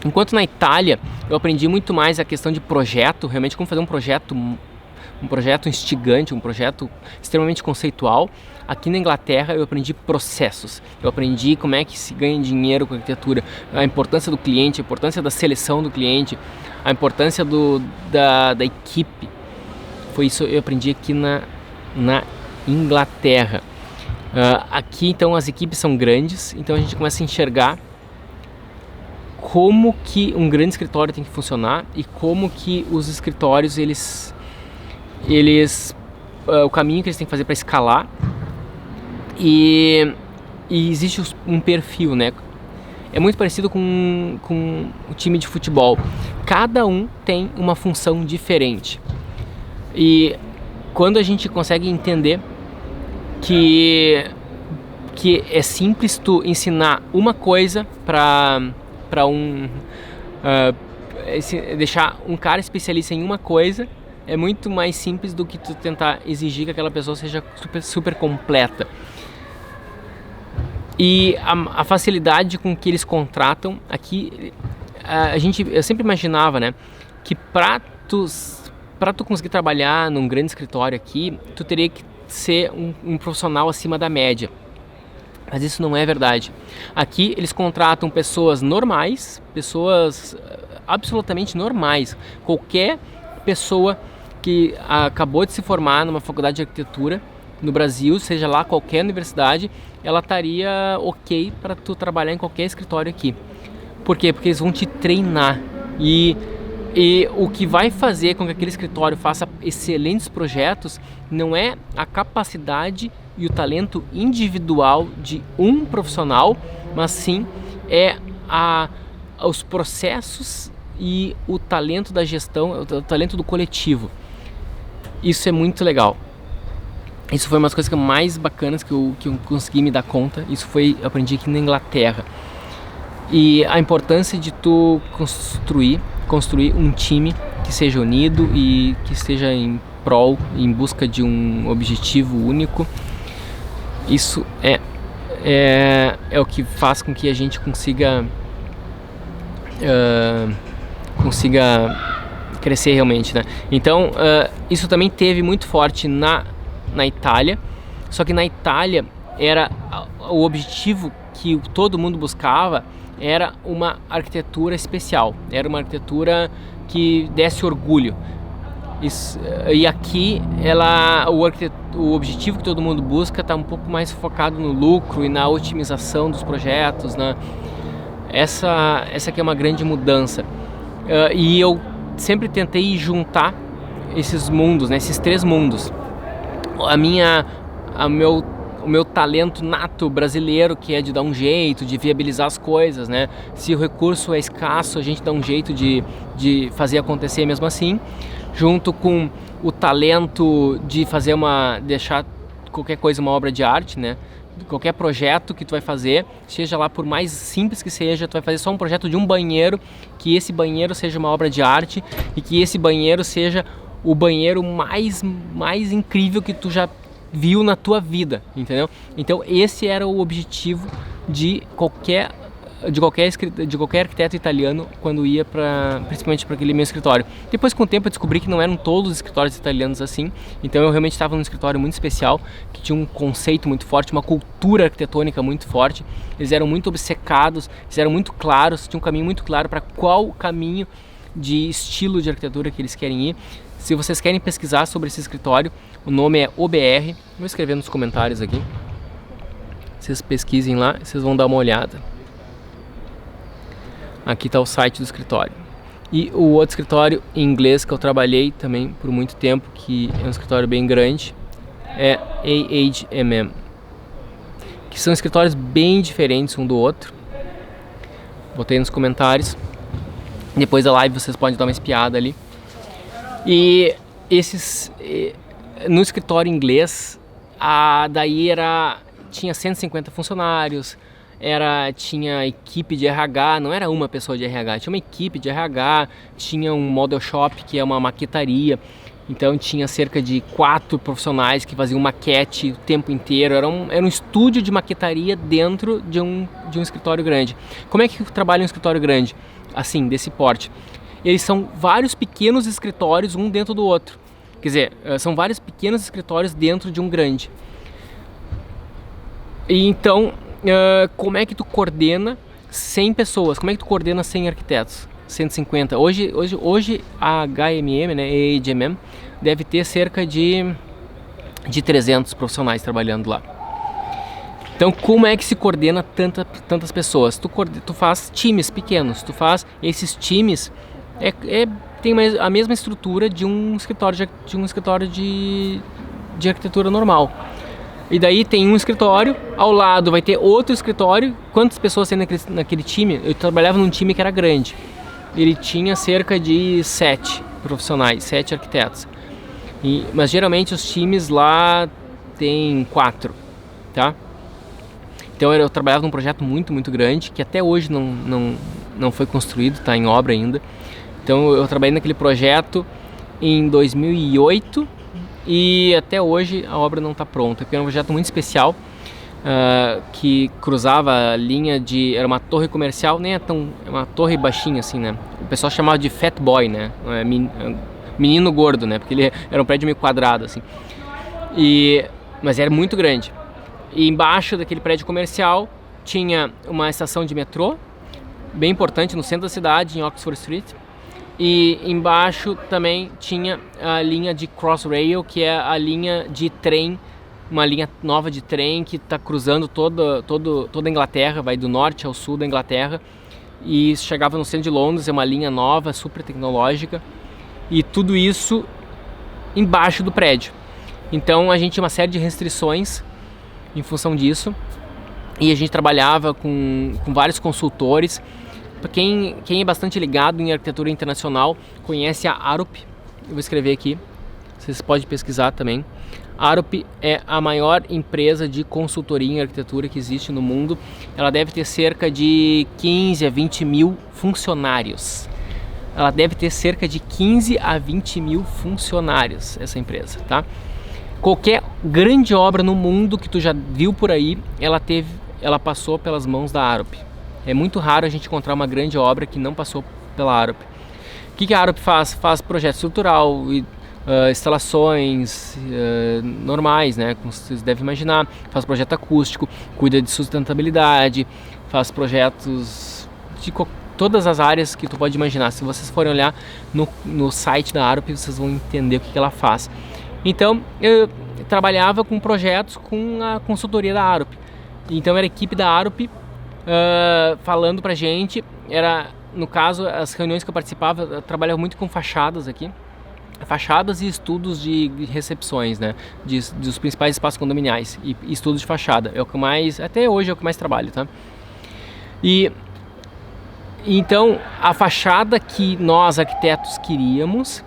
Enquanto na Itália eu aprendi muito mais a questão de projeto, realmente como fazer um projeto instigante, um projeto extremamente conceitual. Aqui na Inglaterra eu aprendi processos, eu aprendi como é que se ganha dinheiro com a arquitetura, a importância do cliente, a importância da seleção do cliente, a importância da equipe. Foi isso que eu aprendi aqui na Inglaterra. Aqui então as equipes são grandes, então a gente começa a enxergar como que um grande escritório tem que funcionar e como que os escritórios o caminho que eles têm que fazer para escalar, e existe um perfil, né? É muito parecido com o time de futebol. Cada um tem uma função diferente. E quando a gente consegue entender que é simples tu ensinar uma coisa para deixar um cara especialista em uma coisa, é muito mais simples do que tu tentar exigir que aquela pessoa seja super completa. E a facilidade com que eles contratam aqui, eu sempre imaginava, né, que para tu conseguir trabalhar num grande escritório aqui, tu teria que ser um profissional acima da média. Mas isso não é verdade. Aqui eles contratam pessoas normais, pessoas absolutamente normais. Qualquer pessoa que acabou de se formar numa faculdade de arquitetura no Brasil, seja lá qualquer universidade, ela estaria ok para tu trabalhar em qualquer escritório aqui. Por quê? Porque eles vão te treinar. E o que vai fazer com que aquele escritório faça excelentes projetos não é a capacidade e o talento individual de um profissional, mas sim os processos e o talento da gestão, o talento do coletivo. Isso é muito legal. Isso foi uma das coisas mais bacanas que eu consegui me dar conta. Eu aprendi aqui na Inglaterra. E a importância de tu construir um time que seja unido e que esteja em busca de um objetivo único. Isso é o que faz com que a gente consiga crescer realmente, né? Então, isso também teve muito forte na Itália, só que na Itália o objetivo que todo mundo buscava era uma arquitetura especial, era uma arquitetura que desse orgulho. E aqui o objetivo que todo mundo busca está um pouco mais focado no lucro e na otimização dos projetos, né? Essa aqui é uma grande mudança. E eu sempre tentei juntar esses mundos, né? Esses três mundos. O meu talento nato brasileiro, que é de dar um jeito, de viabilizar as coisas, né? Se o recurso é escasso, a gente dá um jeito de fazer acontecer mesmo assim, junto com o talento de deixar qualquer coisa uma obra de arte, né? Qualquer projeto que tu vai fazer, seja lá por mais simples que seja, tu vai fazer só um projeto de um banheiro, que esse banheiro seja uma obra de arte e que esse banheiro seja o banheiro mais incrível que tu já viu na tua vida, entendeu? Então esse era o objetivo de qualquer arquiteto italiano quando ia principalmente para aquele meu escritório. Depois, com o tempo, eu descobri que não eram todos os escritórios italianos assim, então eu realmente estava num escritório muito especial, que tinha um conceito muito forte, uma cultura arquitetônica muito forte. Eles eram muito obcecados, eles eram muito claros, tinha um caminho muito claro para qual caminho de estilo de arquitetura que eles querem ir. Se vocês querem pesquisar sobre esse escritório, o nome é OBR, vou escrever nos comentários aqui, vocês pesquisem lá, vocês vão dar uma olhada. Aqui está o site do escritório. E o outro escritório em inglês que eu trabalhei também por muito tempo, que é um escritório bem grande, é AHMM, que são escritórios bem diferentes um do outro. Botei nos comentários. Depois da live vocês podem dar uma espiada ali. E no escritório inglês, tinha 150 funcionários, tinha equipe de RH, não era uma pessoa de RH, tinha uma equipe de RH, tinha um model shop, que é uma maquetaria, então tinha cerca de 4 profissionais que faziam maquete o tempo inteiro, era um estúdio de maquetaria dentro de um escritório grande. Como é que trabalha um escritório grande, assim, desse porte? Eles são vários pequenos escritórios, um dentro do outro, quer dizer, são vários pequenos escritórios dentro de um grande. E então, como é que tu coordena 100 pessoas? Como é que tu coordena 100 arquitetos? 150. Hoje a HMM, né, AHMM, deve ter cerca de 300 profissionais trabalhando lá. Então, como é que se coordena tantas pessoas? Tu faz times pequenos, esses times tem a mesma estrutura de um escritório de arquitetura normal. E daí tem um escritório, ao lado vai ter outro escritório. Quantas pessoas tem naquele time? Eu trabalhava num time que era grande. Ele tinha cerca de 7 profissionais, 7 arquitetos. Mas geralmente os times lá tem 4, tá? Então eu trabalhava num projeto muito, muito grande, que até hoje não foi construído, está em obra ainda. Então eu trabalhei naquele projeto em 2008 e até hoje a obra não está pronta, porque era um projeto muito especial, que cruzava a linha era uma torre comercial, nem é uma torre baixinha assim, né? O pessoal chamava de Fat Boy, né? Menino gordo, né? Porque ele era um prédio meio quadrado assim. Mas era muito grande. E embaixo daquele prédio comercial tinha uma estação de metrô, bem importante, no centro da cidade, em Oxford Street. E embaixo também tinha a linha de Crossrail, que é a linha de trem uma linha nova de trem que está cruzando toda a Inglaterra, vai do norte ao sul da Inglaterra, e chegava no centro de Londres, é uma linha nova, super tecnológica, e tudo isso embaixo do prédio. Então a gente tinha uma série de restrições em função disso, e a gente trabalhava com vários consultores. Para quem é bastante ligado em arquitetura internacional, conhece a Arup. Eu vou escrever aqui, vocês podem pesquisar também. A Arup é a maior empresa de consultoria em arquitetura que existe no mundo. Ela deve ter cerca de 15 a 20 mil funcionários. Ela deve ter cerca de 15 a 20 mil funcionários, essa empresa, tá? Qualquer grande obra no mundo que tu já viu por aí, ela passou pelas mãos da Arup. É muito raro a gente encontrar uma grande obra que não passou pela Arup. O que a Arup faz? Faz projeto estrutural, instalações normais, né, como vocês devem imaginar, faz projeto acústico, cuida de sustentabilidade, faz projetos de todas as áreas que tu pode imaginar. Se vocês forem olhar no site da Arup, vocês vão entender o que ela faz. Então eu trabalhava com projetos com a consultoria da Arup. Então era a equipe da Arup falando pra gente. No caso, as reuniões que eu participava, eu trabalhava muito com fachadas aqui. Fachadas e estudos de recepções, né, dos principais espaços condominiais, e estudos de fachada é o que mais, até hoje é o que mais trabalho, tá? E então a fachada que nós arquitetos queríamos,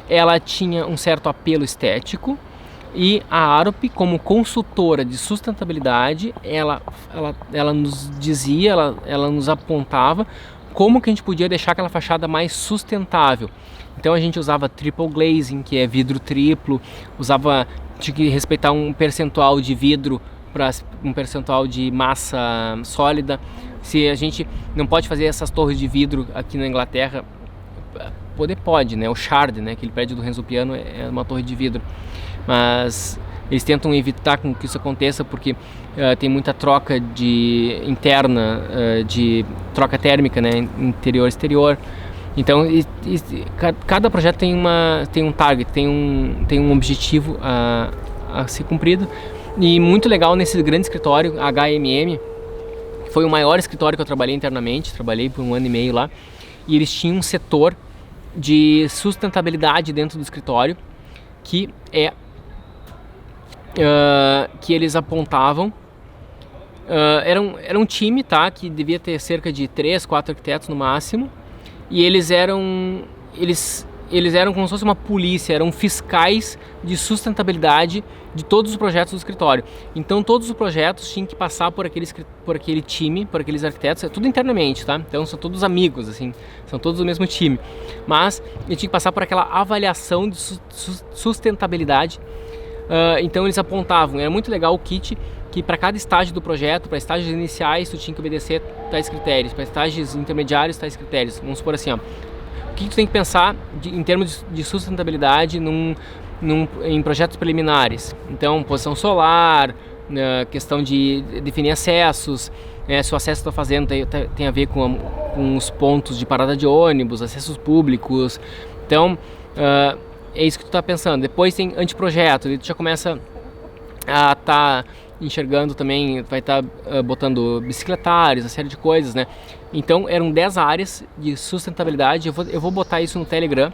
ela tinha um certo apelo estético, e a Arup, como consultora de sustentabilidade, ela nos dizia, ela nos apontava como que a gente podia deixar aquela fachada mais sustentável. Então a gente usava triple glazing, que é vidro triplo, tinha que respeitar um percentual de vidro para um percentual de massa sólida. Se a gente não pode fazer essas torres de vidro aqui na Inglaterra, pode, né? O Shard, né? Aquele prédio do Renzo Piano é uma torre de vidro, mas eles tentam evitar com que isso aconteça, porque tem muita troca interna, de troca térmica, né? Interior-exterior. Então cada projeto tem um target, tem um objetivo a ser cumprido. E muito legal nesse grande escritório, HMM, que foi o maior escritório que eu trabalhei internamente, trabalhei por 1 ano e meio lá, e eles tinham um setor de sustentabilidade dentro do escritório, que eles apontavam. Era um time, tá, que devia ter cerca de 3, 4 arquitetos no máximo, e eles eram como se fosse uma polícia, eram fiscais de sustentabilidade de todos os projetos do escritório. Então todos os projetos tinham que passar por aquele time, por aqueles arquitetos, tudo internamente, tá? Então são todos amigos, assim, são todos do mesmo time. Mas eles tinham que passar por aquela avaliação de sustentabilidade. Então eles apontavam, era muito legal o kit, que para cada estágio do projeto, para estágios iniciais, tu tinha que obedecer tais critérios, para estágios intermediários, tais critérios. Vamos supor assim, ó, o que tu tem que pensar em termos de sustentabilidade em projetos preliminares. Então, posição solar, questão de definir acessos, se o acesso que tu está fazendo tem a ver com os pontos de parada de ônibus, acessos públicos. Então, é isso que tu está pensando. Depois tem anteprojeto, e tu já começa a estar enxergando também, vai estar botando bicicletários, uma série de coisas, né? Então eram 10 áreas de sustentabilidade. Eu vou botar isso no Telegram.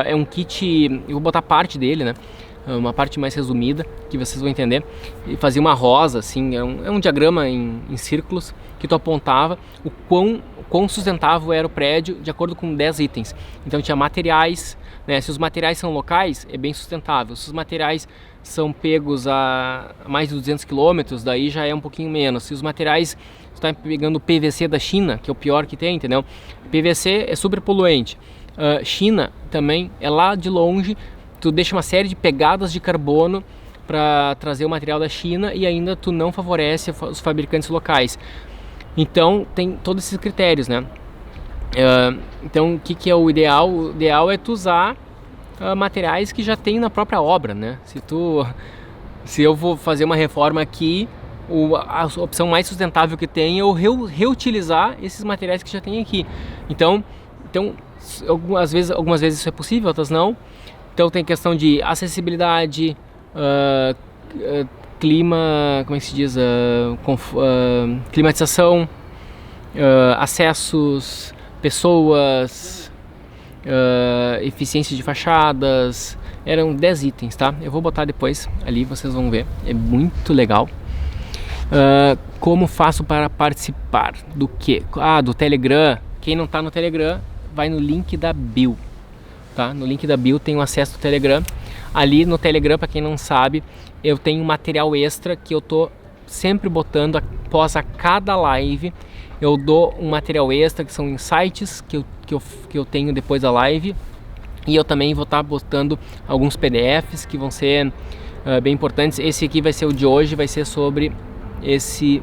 É um kit, eu vou botar parte dele, né? Uma parte mais resumida, que vocês vão entender. E fazia uma rosa, assim, é um diagrama em círculos, que tu apontava o quão sustentável era o prédio de acordo com 10 itens. Então tinha materiais, né? Se os materiais são locais, é bem sustentável. Se os materiais são pegos a mais de 200 km, daí já é um pouquinho menos. Se os materiais, tu está pegando PVC da China, que é o pior que tem, entendeu? PVC é super poluente. China também é lá de longe, tu deixa uma série de pegadas de carbono para trazer o material da China, e ainda tu não favorece os fabricantes locais. Então tem todos esses critérios, né? Então o que é o ideal? O ideal é tu usar materiais que já tem na própria obra, né? Se eu vou fazer uma reforma aqui, a opção mais sustentável que tem é eu reutilizar esses materiais que já tem aqui. Então algumas vezes isso é possível, outras não. Então tem questão de acessibilidade, clima, como é que se diz, climatização, acessos, pessoas, eficiência de fachadas. Eram 10 itens, tá? Eu vou botar depois ali, vocês vão ver, é muito legal. Como faço para participar do quê? Do Telegram. Quem não tá no Telegram, vai no link da bio, tá? No link da bio tem o acesso ao Telegram. Ali no Telegram, para quem não sabe, eu tenho material extra que eu tô sempre botando após a cada live. Eu dou um material extra que são insights que eu tenho depois da live. E eu também vou estar botando alguns PDFs que vão ser bem importantes. Esse aqui vai ser o de hoje, vai ser sobre esse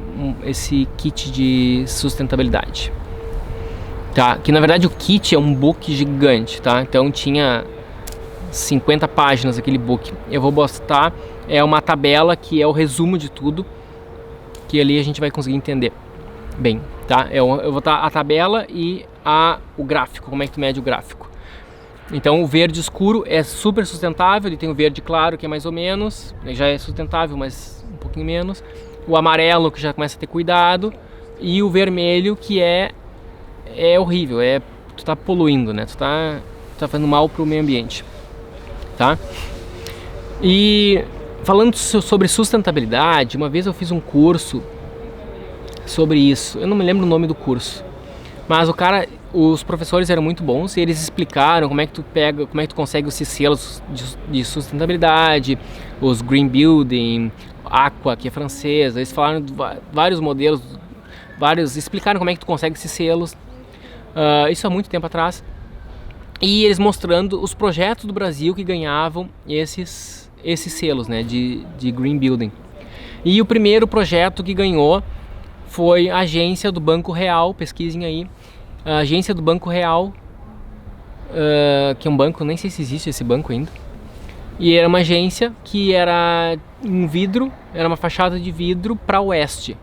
kit de sustentabilidade. Tá? Que na verdade o kit é um book gigante, tá? Então tinha 50 páginas aquele book. Eu vou botar uma tabela que é o resumo de tudo, que ali a gente vai conseguir entender bem, tá? Eu vou botar a tabela e o gráfico, como é que tu mede o gráfico. Então o verde escuro é super sustentável, ele tem o verde claro que é mais ou menos, já é sustentável, mas um pouquinho menos. O amarelo que já começa a ter cuidado e o vermelho que é horrível, tu tá poluindo, né? Tu tá fazendo mal pro meio ambiente, tá? E falando sobre sustentabilidade, uma vez eu fiz um curso sobre isso. Eu não me lembro o nome do curso, mas os professores eram muito bons e eles explicaram como é que tu consegue esses selos de sustentabilidade, os Green Building, Aqua, que é francesa. Eles falaram de vários modelos, explicaram como é que tu consegue esses selos. Isso há muito tempo atrás. E eles mostrando os projetos do Brasil que ganhavam esses selos, né, de Green Building. E o primeiro projeto que ganhou foi a agência do Banco Real, pesquisem aí. A agência do Banco Real, que é um banco, nem sei se existe esse banco ainda. E era uma agência que era em vidro, era uma fachada de vidro para oeste.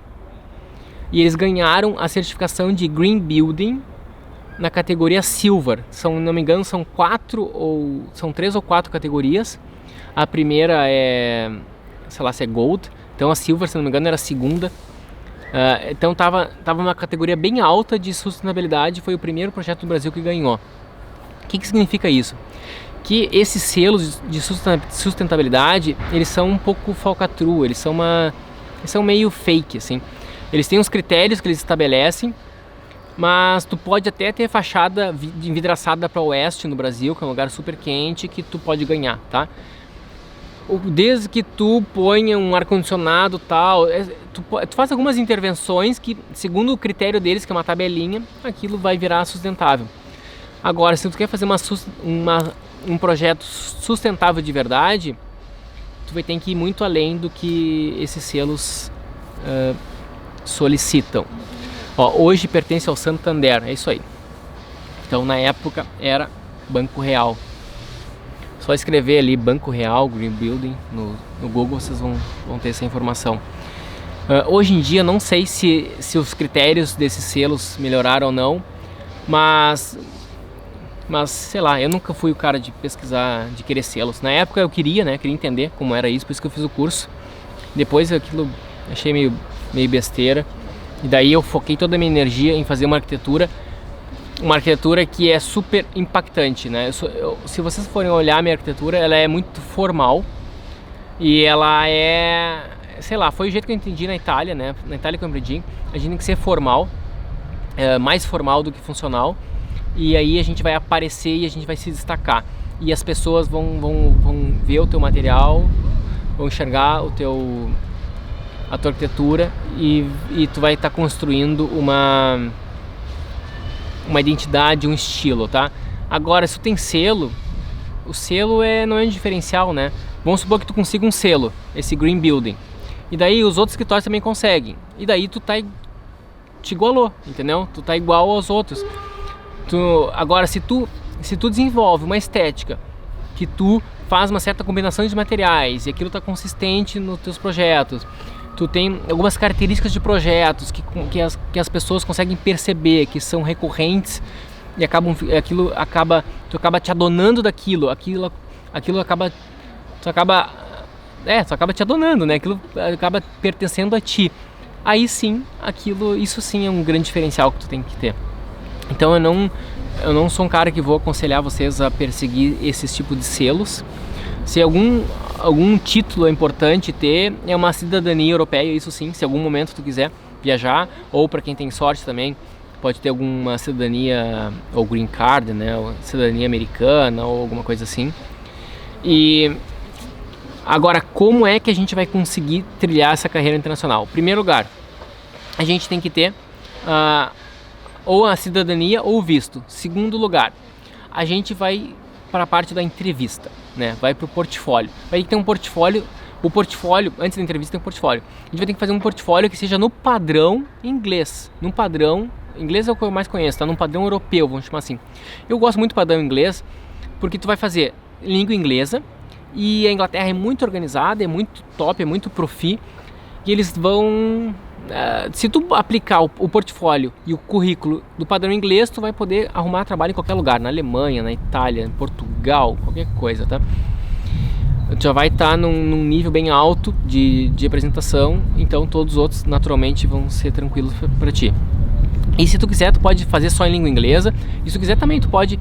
E eles ganharam a certificação de Green Building na categoria Silver. Se não me engano, são 3 ou 4 categorias. A primeira sei lá se é Gold. Então a Silver, se não me engano, era a segunda. Então tava uma categoria bem alta de sustentabilidade. Foi o primeiro projeto do Brasil que ganhou. O que significa isso? Que esses selos de sustentabilidade, eles são um pouco falcatrua, eles são meio fake, assim. Eles têm uns critérios que eles estabelecem, mas tu pode até ter fachada envidraçada para o oeste no Brasil, que é um lugar super quente, que tu pode ganhar, tá? Desde que tu ponha um ar-condicionado tal, tu faz algumas intervenções que, segundo o critério deles, que é uma tabelinha, aquilo vai virar sustentável. Agora, se tu quer fazer um projeto sustentável de verdade, tu vai ter que ir muito além do que esses selos solicitam. Hoje pertence ao Santander, é isso aí. Então na época era Banco Real. Só escrever ali Banco Real, Green Building no Google, vocês vão ter essa informação. Hoje em dia não sei se os critérios desses selos melhoraram ou não, mas sei lá, eu nunca fui o cara de pesquisar, de querer selos. Na época eu queria entender como era isso, por isso que eu fiz o curso. Depois aquilo achei meio besteira. E daí eu foquei toda a minha energia em fazer uma arquitetura que é super impactante, né? Se vocês forem olhar a minha arquitetura, ela é muito formal e ela sei lá, foi o jeito que eu entendi na Itália, né? Na Itália que eu aprendi, a gente tem que ser formal, mais formal do que funcional, e aí a gente vai aparecer e a gente vai se destacar. E as pessoas vão ver o teu material, vão enxergar a tua arquitetura e tu vai estar construindo uma identidade, um estilo, tá? Agora, se tu tem selo, o selo não é um diferencial, né? Vamos supor que tu consiga um selo, esse Green Building, e daí os outros escritórios também conseguem, e daí tu te igualou, entendeu? Tu tá igual aos outros. Agora, se tu desenvolve uma estética que tu faz uma certa combinação de materiais e aquilo tá consistente nos teus projetos, tu tem algumas características de projetos que as pessoas conseguem perceber, que são recorrentes e tu acaba te adonando daquilo, tu acaba tu acaba te adonando, né? Aquilo acaba pertencendo a ti. Aí sim, isso sim é um grande diferencial que tu tem que ter. Então eu não sou um cara que vou aconselhar vocês a perseguir esses tipos de selos. Se algum título é importante ter, é uma cidadania europeia, isso sim, se algum momento tu quiser viajar, ou para quem tem sorte também, pode ter alguma cidadania, ou green card, né, ou cidadania americana, ou alguma coisa assim. E agora, como é que a gente vai conseguir trilhar essa carreira internacional? Em primeiro lugar, a gente tem que ter ou a cidadania ou o visto. Segundo lugar, a gente vai para a parte da entrevista, né? Vai para o portfólio. Vai ter um portfólio. O portfólio, antes da entrevista tem um portfólio. A gente vai ter que fazer um portfólio que seja no padrão inglês. Num padrão, inglês é o que eu mais conheço, tá? Num padrão europeu, vamos chamar assim. Eu gosto muito do padrão inglês, porque tu vai fazer língua inglesa, e a Inglaterra é muito organizada, é muito top, é muito profi, e eles vão... se tu aplicar o portfólio e o currículo do padrão inglês, tu vai poder arrumar trabalho em qualquer lugar, na Alemanha, na Itália, em Portugal, qualquer coisa, tá? Tu já vai estar num nível bem alto de apresentação, então todos os outros naturalmente vão ser tranquilos para ti. E se tu quiser, tu pode fazer só em língua inglesa, e se tu quiser também, tu pode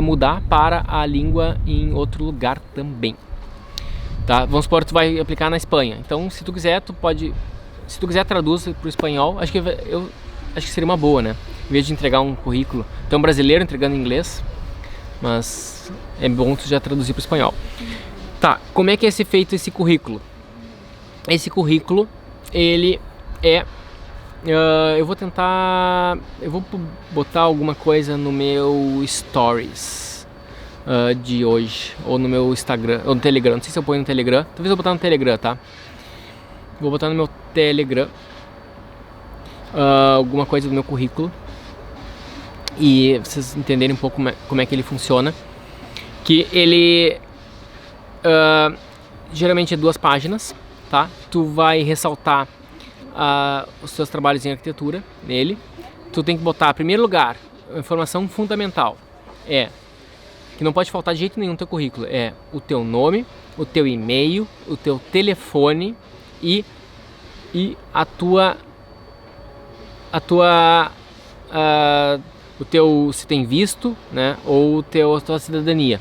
mudar para a língua em outro lugar também. Tá? Vamos supor que tu vai aplicar na Espanha, então se tu quiser, tu pode... Se tu quiser traduzir para o espanhol, acho que seria uma boa, né? Em vez de entregar um currículo, então brasileiro entregando em inglês, mas é bom tu já traduzir para o espanhol. Tá, como é que é feito esse currículo? Esse currículo, ele é... eu vou botar alguma coisa no meu Stories de hoje, ou no meu Instagram, ou no Telegram, não sei se eu ponho no Telegram, talvez eu vou botar no Telegram, tá? Vou botar no meu Telegram alguma coisa do meu currículo, e vocês entenderem um pouco como é que ele funciona. Que ele geralmente é 2 páginas, tá? Tu vai ressaltar os seus trabalhos em arquitetura nele. Tu tem que botar, em primeiro lugar, a informação fundamental que não pode faltar de jeito nenhum no teu currículo, é o teu nome, o teu e-mail, o teu telefone e o teu, se tem visto, né, ou a tua cidadania,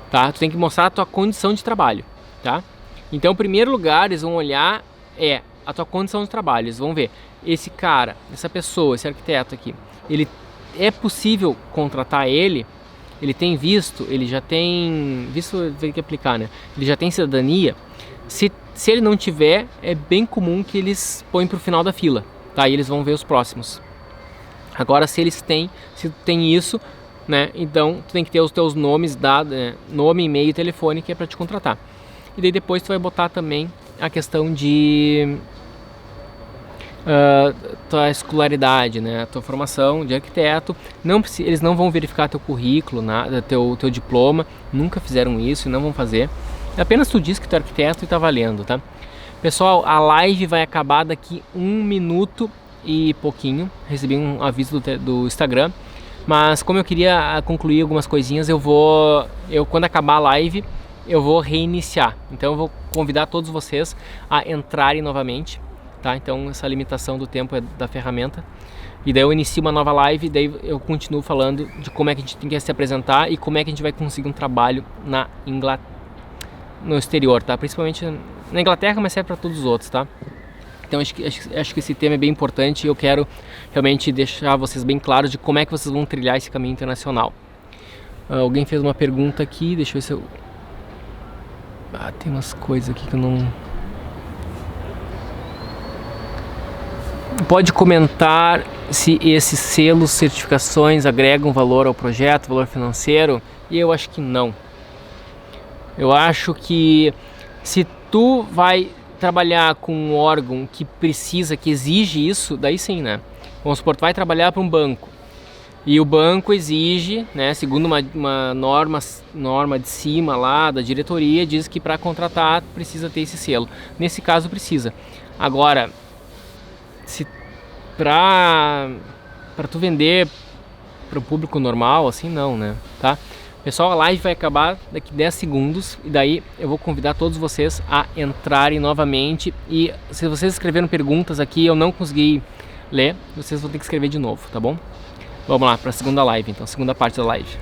tá? Tu tem que mostrar a tua condição de trabalho, tá? Então, em primeiro lugar, eles vão olhar a tua condição de trabalho. Eles vão ver, esse cara, essa pessoa, esse arquiteto aqui, ele é possível contratar ele? Ele tem visto? Ele já tem visto, tem que aplicar, né? Ele já tem cidadania? Se ele não tiver, é bem comum que eles põem para o final da fila, tá? E eles vão ver os próximos. Agora, se tu tem isso, né? Então, tu tem que ter os teus nomes dados, nome, e-mail e telefone, que é para te contratar. E daí depois tu vai botar também a questão de tua escolaridade, né? A tua formação de arquiteto. Eles não vão verificar teu currículo, teu diploma. Nunca fizeram isso e não vão fazer. Apenas tu diz que tu é arquiteto e tá valendo, tá? Pessoal, a live vai acabar daqui 1 minuto e pouquinho. Recebi um aviso do Instagram. Mas como eu queria concluir algumas coisinhas, quando acabar a live, eu vou reiniciar. Então eu vou convidar todos vocês a entrarem novamente, tá? Então essa limitação do tempo é da ferramenta. E daí eu inicio uma nova live, daí eu continuo falando de como é que a gente tem que se apresentar e como é que a gente vai conseguir um trabalho no exterior, tá? Principalmente na Inglaterra, mas serve para todos os outros, tá? Então acho que esse tema é bem importante e eu quero realmente deixar vocês bem claros de como é que vocês vão trilhar esse caminho internacional. Alguém fez uma pergunta aqui, deixa eu ver se eu... tem umas coisas aqui que eu não... Pode comentar se esses selos, certificações agregam valor ao projeto, valor financeiro? E eu acho que não. Eu acho que se tu vai trabalhar com um órgão que exige isso, daí sim, né? Vamos supor, tu vai trabalhar para um banco e o banco exige, né, segundo uma norma de cima lá da diretoria, diz que para contratar precisa ter esse selo. Nesse caso precisa. Agora, se para tu vender para o público normal, assim não, né? Tá? Pessoal, a live vai acabar daqui 10 segundos e daí eu vou convidar todos vocês a entrarem novamente, e se vocês escreveram perguntas aqui e eu não consegui ler, vocês vão ter que escrever de novo, tá bom? Vamos lá para a segunda live, então, segunda parte da live.